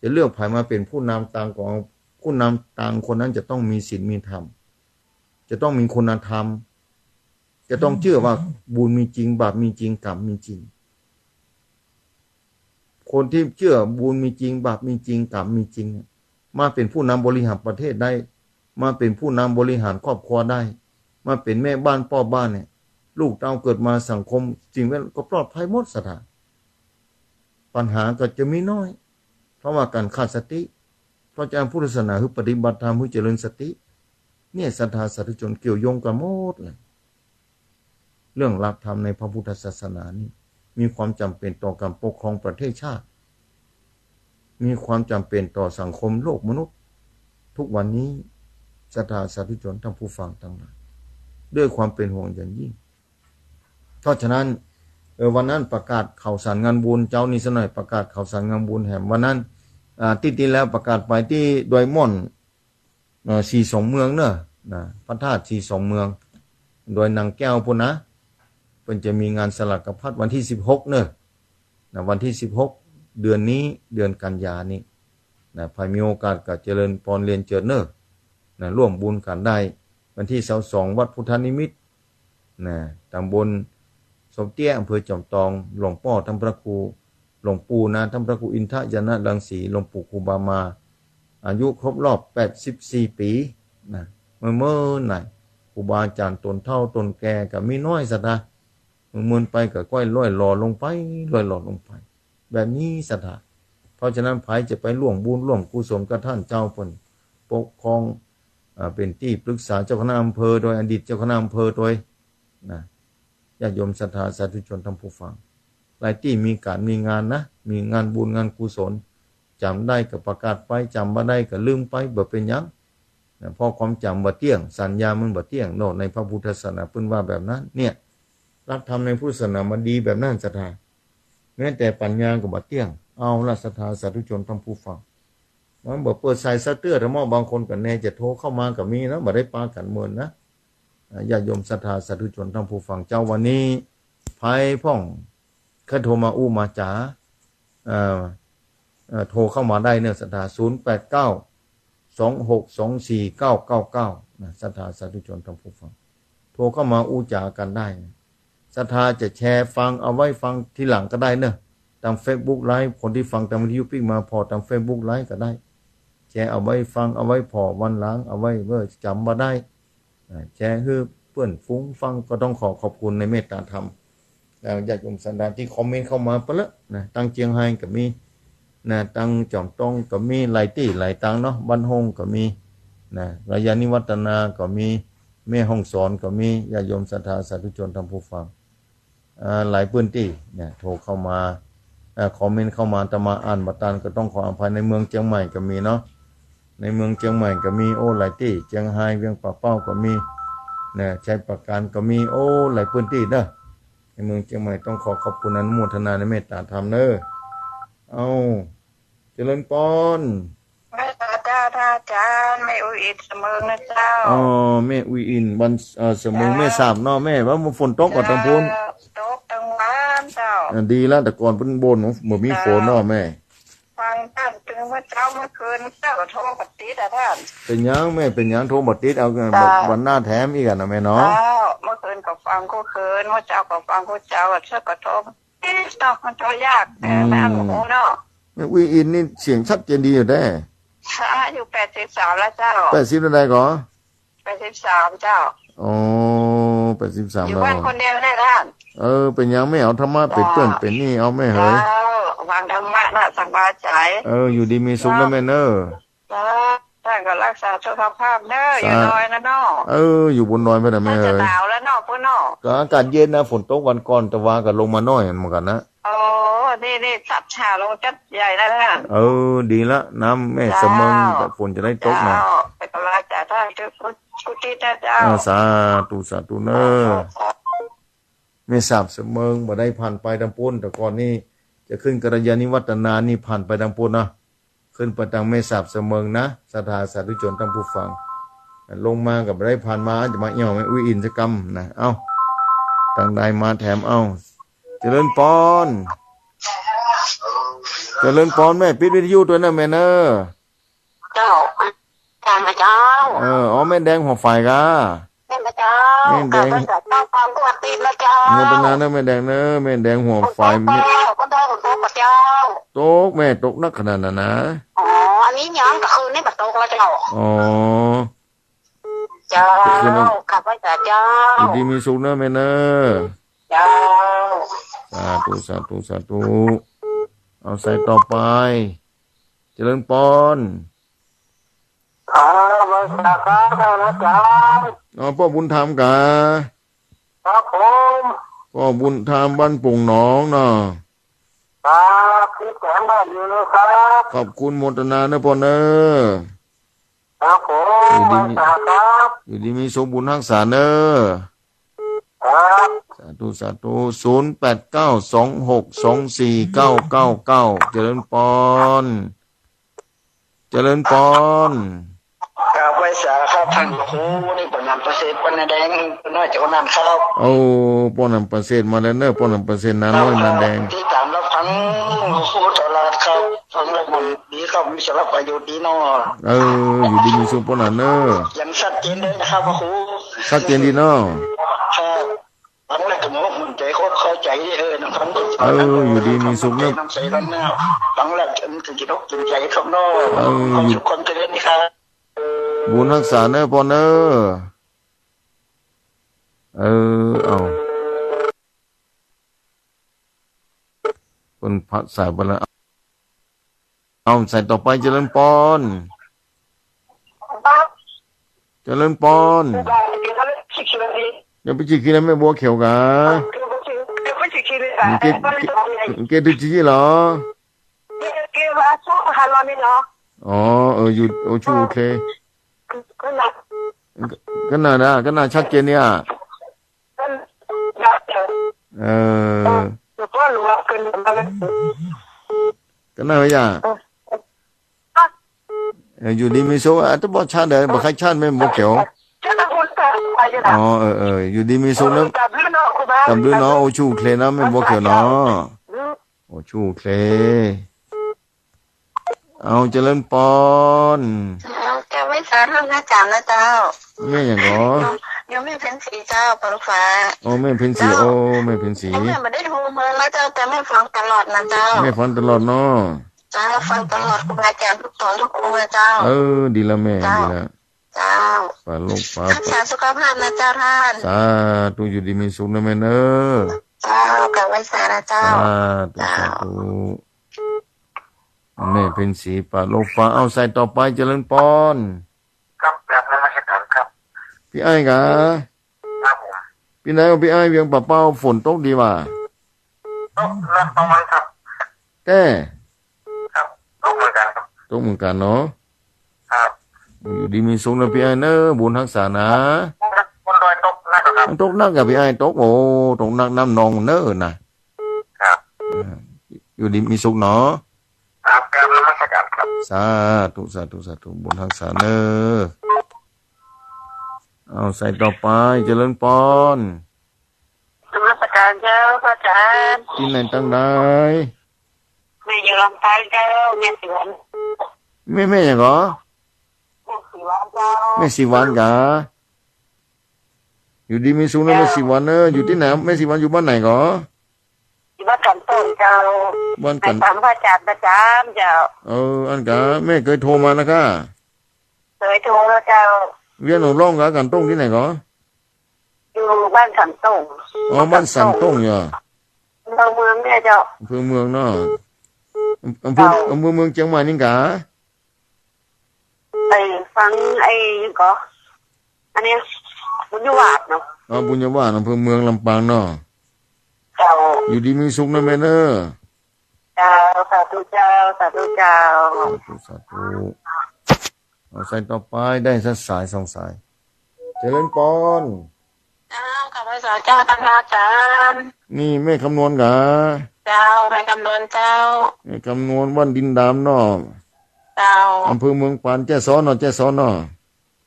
จะเลือกใครมาเป็นผู้นำต่างของผู้นำต่างคนนั้นจะต้องมีศีลมีธรรมจะต้องมีคุณธรรมจะต้องเชื่อว่าบุญมีจริงบาปมีจริงกรรมมีจริงคนที่เชื่อบุญมีจริงบาปมีจริงกรรมมีจริงมาเป็นผู้นำบริหารประเทศได้มาเป็นผู้นำบริหารครอบครัวได้มาเป็นแม่บ้านพ่อบ้านเนี่ยลูกเต้าเกิดมาสังคมจริงแล้วก็ปลอดภัยหมดสถานปัญหาก็จะมีน้อยเพราะว่าการขาดสติเพราะพุทธศาสนาคือปฏิบัติธรรมคือเจริญสติเนี่ยศรัทธาสาธุชนเกี่ยวโยงกันหมดเลยเรื่องหลักธรรมในพระพุทธศาสนานี่มีความจำเป็นต่อการปกครองประเทศชาติมีความจำเป็นต่อสังคมโลกมนุษย์ทุกวันนี้ศรัทธาสาธุชนทั้งผู้ฟังทั้งหลายด้วยความเป็นห่วงอย่างยิ่งเพราะฉะนั้นวันนั้นประกาศข่าวสารงานบุญเจ้านี่ซะหน่อยประกาศข่าวสารงานบุญแห่งวันนั้นที่แล้วประกาศไปที่ดอยม่อน42 เมืองเนอะนะพระธาตุ42 เมืองโดยนางแก้วพุ่นนะเพิ่นจะมีงานสลักพัดวันที่16เนอะนะวันที่16เดือนนี้เดือนกันยานี้นะใครมีโอกาสก็เจริญพรเรียนเจิดเนอะนะร่วมบุญกันได้วันที่22วัดพุทธนิมิตรนะตำบลสมเตี้ยอำเภอจอมทองหลวงพ่อท่านพระครูหลวงปู่นะท่านพระครูอินทยนะรังสีหลวงปู่ครูบามาอายุครบรอบ84 ปีนะเมื่อไหร่ครูบาอาจารย์ตนเฒ่าตนแก่ก็มีน้อยสัตว์เมื่อไปก็ก้อยล่อยหล่อลงไปล่อยหล่อลงไปแบบนี้สัตว์เพราะฉะนั้นไผจะไปร่วมบุญร่วมกุศลกับท่านเจ้าเพิ่นปกครองเป็นที่ปรึกษาเจ้าคณะอำเภอโดยอดีตเจ้าคณะอำเภอโดยนะญาติโยมศรัทธาสาธุชนท่านผู้ฟัง หลายที่มีการมีงานนะมีงานบุญงานกุศลจำได้ก็ประกาศไปจำบ่ได้ก็ลืมไปบ่เป็นหยังเพราะความจำบ่เที่ยงสัญญามันบ่เที่ยงโน่ในพระพุทธศาสนาเพิ่นว่าแบบนั้นเนี่ยหลักธรรมในพุทธศาสนามันดีแบบนั้นศรัทธาแม้แต่ปัญญาก็บ่เที่ยงเอาละศรัทธาสาธุชนท่านผู้ฟังมันบ่เปิดสายสะเตื้อถ้ามอบางคนก็แน่จะโทรเข้ามาก็มีนะบ่ได้ปากันเมินนะญาติโยมศรัทธาสาธุชนท่านผู้ฟังเจ้าวันนี้ภัยพ่องเคยโทรมาอู้มาจ๋าโทรเข้ามาได้เนี่ยศรัทธา08926249999นะศรัทธาสาธุชนท่านผู้ฟังโทรเข้ามาอู้จ๋ากันได้ศรัทธาจะแชร์ฟังเอาไว้ฟังทีหลังก็ได้เนอะตาม Facebook ไลฟ์คนที่ฟังตามวิทยุปิ๊กมาพอตาม Facebook ไลฟ์ก็ได้แชร์เอาไว้ฟังเอาไว้พอวันหลังเอาไว้เมื่อจำมาได้แชร์ให้เพื่อนฟุ้งฟังก็ต้องขอบคุณในเมตตาธรรมแล้วญาติโยมสันดานที่คอมเมนต์เข้ามาปะละนะตั้งเจียงไฮ้ก็มีนะตั้งจอมตองก็มีหลายที่หลายตังเนาะบ้านฮงก็มีนะระยานิวัฒนาก็มีแม่ห้องสอนก็มีญาติโยมศรัทธาสาธุชนท่านผู้ฟังหลายพื้นที่เนี่ยโทรเข้ามาคอมเมนต์เข้ามาตมาอ่านบัตรก็ต้องขออภัยในเมืองเชียงใหม่ก็มีเนาะในเมืองเชียงใหม่ก็มีโอ้หลายที่เชียงไฮ้เวียงป่าเป้าก็มีนะชัยปราการก็มีโอ้หลายพื้นที่เด้อในเมืองเชียงใหม่ต้องขอบคุณอนุโมทนาในเมตตาธรรมเด้อเอาเจริญพรแม่ตาเจ้าท่าจานแม่อุยอินเสมอนะเจ้าอ๋อแม่อุยอินบันเสมอแม่สามเนาะแม่ว่าฝนตกก่อนทางพูนตกทั้งวันเจ้าดีแล้วแต่ก่อนเพิ่นบ่นบ่มีฝนเนาะแม่ฟังท่านถึงว่าเจ้าเมื่อคืนเจ้าก็โทรปฏิทินท่านเป็นยังแม่เป็นยังโทรบ่ติดเอาวันหน้าแถมอีกอ่ะนะแม่เนาะเมื่อคืนก็ฟังคู่คืนเมื่อเจ้าก็ฟังคู่เจ้าเชื่อก็โทรเนาะมันโทรยากแม่หูเนาะแม่อุยอินนี่เสียงชัดเจนดีอยู่ได้อยู่83แล้วเจ้า80แล้วได้ก่อ83เจ้าอ๋อ83อยู่บ้านคนเดียวได้ท่านเป็นยังไม่เอาธรรมะเป็นเปิ้นเป็นนี่เอาแม่เฮ้ยวางธรรมะน่ะสบายใจอยู่ดีมีสุขแล้วแม่เนอะท่านก็รักษาสุขภาพเนอะอยู่น้อยนะเนาะอยู่บนดอยไปนะแม่เฮ้ยจะหนาวแล้วเนาะพุ่นเนาะก็อากาศเย็นนะฝนตกวันก่อนแต่ว่าก็ลงมาน้อยเหมือนกันนะนี่สับชาลงจัดใหญ่แล้วนะดีละน้ำแม่เสมอแต่ฝนจะได้ตกนะไปกราบจากท่านกุฏิเจ้าสาธุเนอะแม่สาบเสมอบ่ได้ผ่านไปดังปุ้นแต่ก่อนนี่จะขึ้นกัลยาณิวัฒนานี่ผ่านไปดังปุ้นนะขึ้นไปทางแม่สาบเสมอนะศรัทธาสาธุชนท่านผู้ฟังลงมากับบ่ได้ผ่านมาจะมาเอี่ยวแม่อุ้ยอินทกรรมนะตั้งใดมาแถมเจริญพรแม่ปิดวิทยุตัวนะแม่เนอะเจ้าเจ้าแม่แดงหัวไฟกะแม่เจ้าแม่แดงเจ้าความปวดตีนนะเจ้าโมตนาเนอะแม่แดงเนอะแม่แดงหัวไฟก็ได้เจ้าตกแม่ตกนักขนาดนั้นนะอันนี้ยังคืนนี่บัดตกแล้วเจ้าเจ้ากลับไปแต่เจ้าดีมีสุขเนอะแม่เนอะเจ้าสาธุเอาใส่ต่อไปเจริญพรมาสักการะนะจ๊ะพ่อบุญธรรมกะครับผมพ่อบุญธรรมบ้านปุ่งหนองเนาะครับคิดแสงบ้านอยู่นะครับขอบคุณโมทนาเนอะพ่อเนอะครับผมอยู่ดีมีสมบุญรักษาเนอะสาธุ0892624999เจริญพรครับไว้สาครับท่านครูนี่ปนำประเสริฐปนแดงน้อยเจ้านั่นครับปนำประเสริฐมาแล้วเนอะปนำประเสริฐนาน้อยนาแดงที่ตามรับฟังครูตลาดครับฟังแล้วมันดีครับมีสาระประโยชน์ดีเนาะอยู่ดีมีสุขปนเนอะยังชัดเจนเลยนะครับครูชัดเจนดีเนาะครับฟังแล้วก็มันใจเข้าใจนะครับอยู่ดีมีสุขเนอะน้ำใสแล้วเนาะฟังแล้วถึงจะต้องตื่นใจครับเนาะความสุขความเจริญนี่ครับบุญรักษาเนอะพ่อเนอะคนพักสายไปแล้วใส่ต่อไปเจริญพรอย่าไปจีกินแม่บัวเขียวกะ เกตุจีเหรออ๋ออยู่โอชูโอเคก็น่านะก็น่าชัดเจนเนี่ยก็น่าไปย่าอยู่ดีมีโซ่อ่ะต้องบอกชาเด้อบอกใครชาไม่บอกเขียวอ๋ออยู่ดีมีโซ่นะตำลึงเนาะโอชูเคลนะไม่บอกเขียวเนาะโอชูเคลเอาเจริญปอนแกไม่สารห้าจามนะเจ้าแม่อย่างก็ยังไม่เป็นสีเจ้าปลุกฟ้าโอ้แม่เป็นสีโอ้แม่เป็นสีแม่ไม่ได้โทรมาแล้วเจ้าแต่แม่ฟังตลอดนะเจ้าแม่ฟังตลอดเนาะเจ้าฟังตลอดครูบาอาจารย์ทุกตอนทุกองค์นะเจ้าดีละแม่ดีละเจ้าฝ่าโลกฝ่ารักษาสุขภาพนะเจ้าท่านสาธุอยู่ดีมีสุขนะแม่เนอเจ้ากับไว้สานะเจ้าสาธุแม่เป็นสีฝ่าโลกฝ่าเอาใส่ต่อไปเจริญปอนครับแบบนมัสการครับพี่ไอ้กะครับผมพี่ไหนพี่ไอ้เวียงป่าเป้าฝนตกดีว่ะตกแล้วตรงนั้นครับแก่ครับตกเหมือนกันครับตกเหมือนกันเนาะครับอยู่ดีมีสุขนะพี่ไอ้เนอบุญทักษานะบนดอยตกนักครับตกนักกับพี่ไอ้ตกโอ้ตกนักน้ำนองเนอนะครับอยู่ดีมีสุขเนาะครับแบบนมัสการครับสาธุสาธุสาธุบุญทักษาเนอเอาใส่ต่อไปเจริญปอนนมัสการเจ้าพระอาจารย์ที่ไหนตั้งได้แม่อยู่ลำปางเจ้าแม่สิวันแม่อย่างเหรอแม่สิวันเจ้าแม่สิวันกะอยู่ดีมีสุขนะแม่สิวันเนออยู่ที่ไหนแม่สิวันอยู่บ้านไหนกะอยู่บ้านกันต้นเจ้าบ้านกันตามพระอาจารย์ประจำเจ้าอันกะแม่เคยโทรมานะคะเคยโทรแล้วเจ้าเวียนหนูร้องกะกันต้งที่ไหนกะอยู่บ้านสันต้งบ้านสันต้งเหรออำเภอเมืองเนี่ยเจ้าอำเภอเมืองเนาะอำเภอเมืองเชียงใหม่นี่กะไปฟังก็อันนี้บุญยวาดเนาะบุญยวาดอำเภอเมืองลำปางเนาะเจ้าอยู่ดีมีสุขนะแม่เนอเจ้าสาธุเจ้าสาธุเจ้าสาธุเอาใส่ต่อไปได้สักสายสองสายเจริญปอนเจ้ากับพระเจ้าตั้งอาจารย์นี่แม่คำนวณกะเจ้าแม่คำนวณเจ้าแม่คำนวณวันดินดำเนาะเจ้าอำเภอเมืองปานแจ้ซ้อนเนาะแจ้ซ้อนเนาะ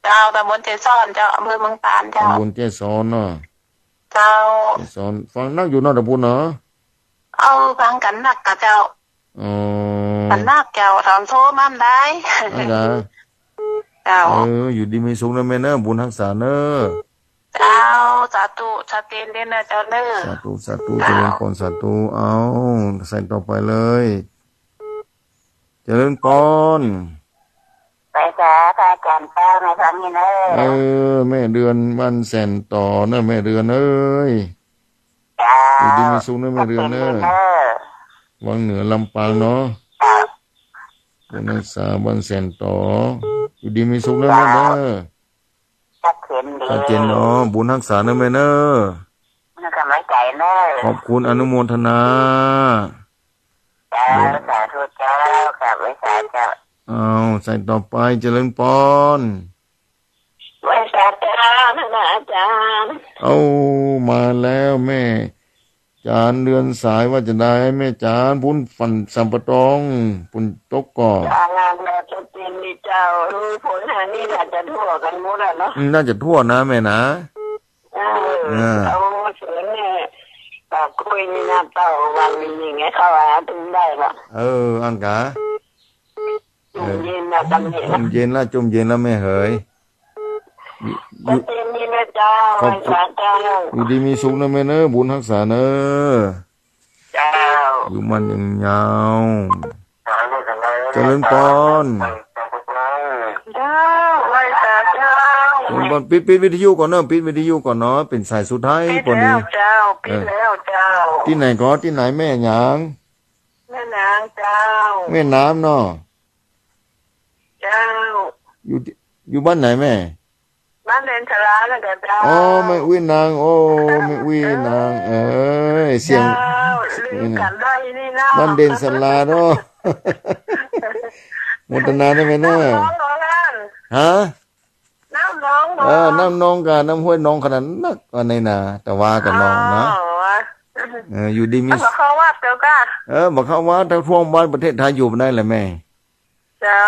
เจ้าตำบลแจ้ซ้อนเจ้าอำเภอเมืองปานเจ้าตำบลแจ้ซ้อนเนาะเจ้าแจ้ซ้อนฟังนักอยู่เนาะตะบุญเนาะเอาฟังกันนักกับเจ้ากันนักเจ้าทำโทษมั่นได้นั่นกะเจ้าอยู่ดีมีสุขนะแม่เนอบุญทักษาเนอเจ้าสาธุชัดเจนเด่นนะเจ้าเนอสาธุสาธุเจริญพรสาธุเอาใส่ต่อไปเลยเจริญพรไปสาพระอาจารย์เจ้าในครั้งนี้เนอแม่เดือนวันแสนต่อเนอแม่เดือนเอ้ยอยู่ดีมีสุขนะแม่เดือนเนอวังเหนือลำปางเนาะบุญทักษาวันแสนต่ออยู่ดีมีสุขนะแม่เนอชัดเจนเนาะบุญทักษานะแม่เนอขอบคุณอนุโมทนาสาธุเจ้ากับไว้สาเจ้าเอาใส่ต่อไปเจริญปอนไว้สาเจ้าท่านอาจารย์เอามาแล้วแม่จานเดือนสายว่าจะได้แม่จานบุญฝันสัมปตองปุนตกก่องานแม่จะเป็นมีเจ้ารู้ผลหานี่น่าจะทั่วกันหมดแล้วเนาะน่าจะทั่วนะแม่นะเอาเสือเนี่ยตาคุยนี่นะเต่าวันนี้ยังไงเขาว่าถึงได้ปะอันกะเย็นนะจำเย็นจมเย็นแล้วจมเย็นแล้วแม่เอ๋ยอยู่ดีนะเจ้าไว้สาเจ้าอยู่ดีมีสุขนะแม่เนอบุญทักษาเนอเจ้าอยู่มันยังยาวเจริญปอนเจ้าไว้สาเจ้าปิดวิทยุก่อนเนอะปิดวิทยุก่อนเนาะเป็นสายสุดท้ายปนนี้เจ้าปิดแล้วเจ้าที่ไหนก็ที่ไหนแม่หยางแม่นางเจ้าแม่น้ำเนาะเจ้าอยู่บ้านไหนแม่บ้ บ้านเดนชลาแล้วก็เจ้าอ๋อแม่อุ้ยนางโอ้แม่อุ้ยนางเสียง เจ้าลืมกันได้นี่นะ บ้านเด่นสลาเนาะ โมทนาได้ไหมเนอะ น้องน้องนั่น ฮะ น้ำน้อง น้ำนองกับน้ำห้วยนองขนาดนักก็ในนาแต่ว่ากับน้องนะอยู่ดีมี บอกเขาว่าเจ้าก้า บอกเขาว่าถ้าท่วงบ้านประเทศไทยอยู่ไม่ได้แหละแม่ เจ้า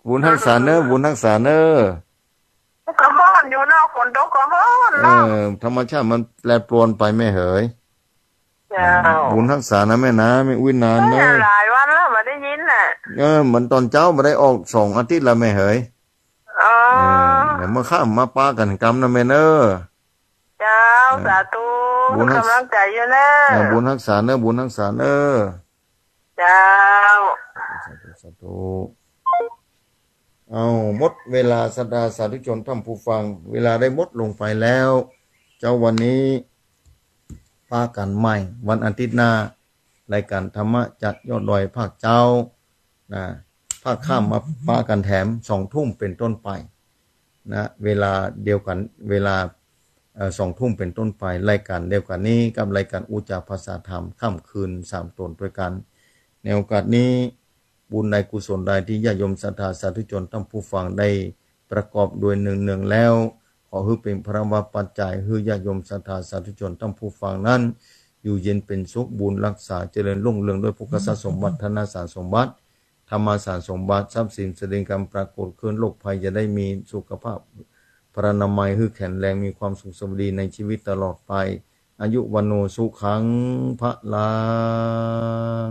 บุญทักษาเนอะบุญทักษาเนอะ ก็ฮ้อนอยู่นอกฝนตกก็ฮ้อนเนาะ ธรรมชาติมันแปรปรวนไปแม่เหย เจ้า บุญทักษานะแม่นะไม่อุ้ยนานเนอะ หลายวันแล้วมาได้ยินน่ะ เหมือนตอนเจ้ามาได้ออก2 อาทิตย์ละแม่เหย อ๋อ เดี๋ยวมาข้ามมาป้ากันกรรมนะแม่เนอะ เจ้าสาธุกำลังใจอยู่นะ บุญทักษาเนอะบุญทักษาเนอะ เจ้า สาธุเอาหมดเวลาศรัทธาสาธุชนท่านผู้ฟัง เวลาได้หมดลงไปแล้ว เจ้าวันนี้ป้ากันใหม่วันอาทิตย์หน้ารายการธรรมะจัดยอดดอยภาคเจ้านะภาคข้ามมาป้ากันแถม2 ทุ่มเป็นต้นไปนะเวลาเดียวกันเวลา2 ทุ่มเป็นต้นไปรายการเดียวกันนี้กับรายการอุจจาภาษาธรรมค่ำคืน3 ตนด้วยกันในโอกาสนี้บุญใดกุศลใดที่ญาติโยมศรัทธาสาธุชนท่านผู้ฟังได้ประกอบด้วยเนืองๆแล้วขอให้เป็นพระวปัจจัยให้ญาติโยมศรัทธาสาธุชนท่านผู้ฟังนั้นอยู่เย็นเป็นสุขบุญรักษาเจริญรุ่งเรืองด้วยภูกษาสมบัติธนสารสมบัติธรรมสารสมบัติทรัพย์สินเสด็จกรรมปรากฏขึ้นโรคภัยจะได้มีสุขภาพพรรณนามัยให้แข็งแรงมีความสุขสวัสดีในชีวิตตลอดไปอายุวันโนสุขังพระลั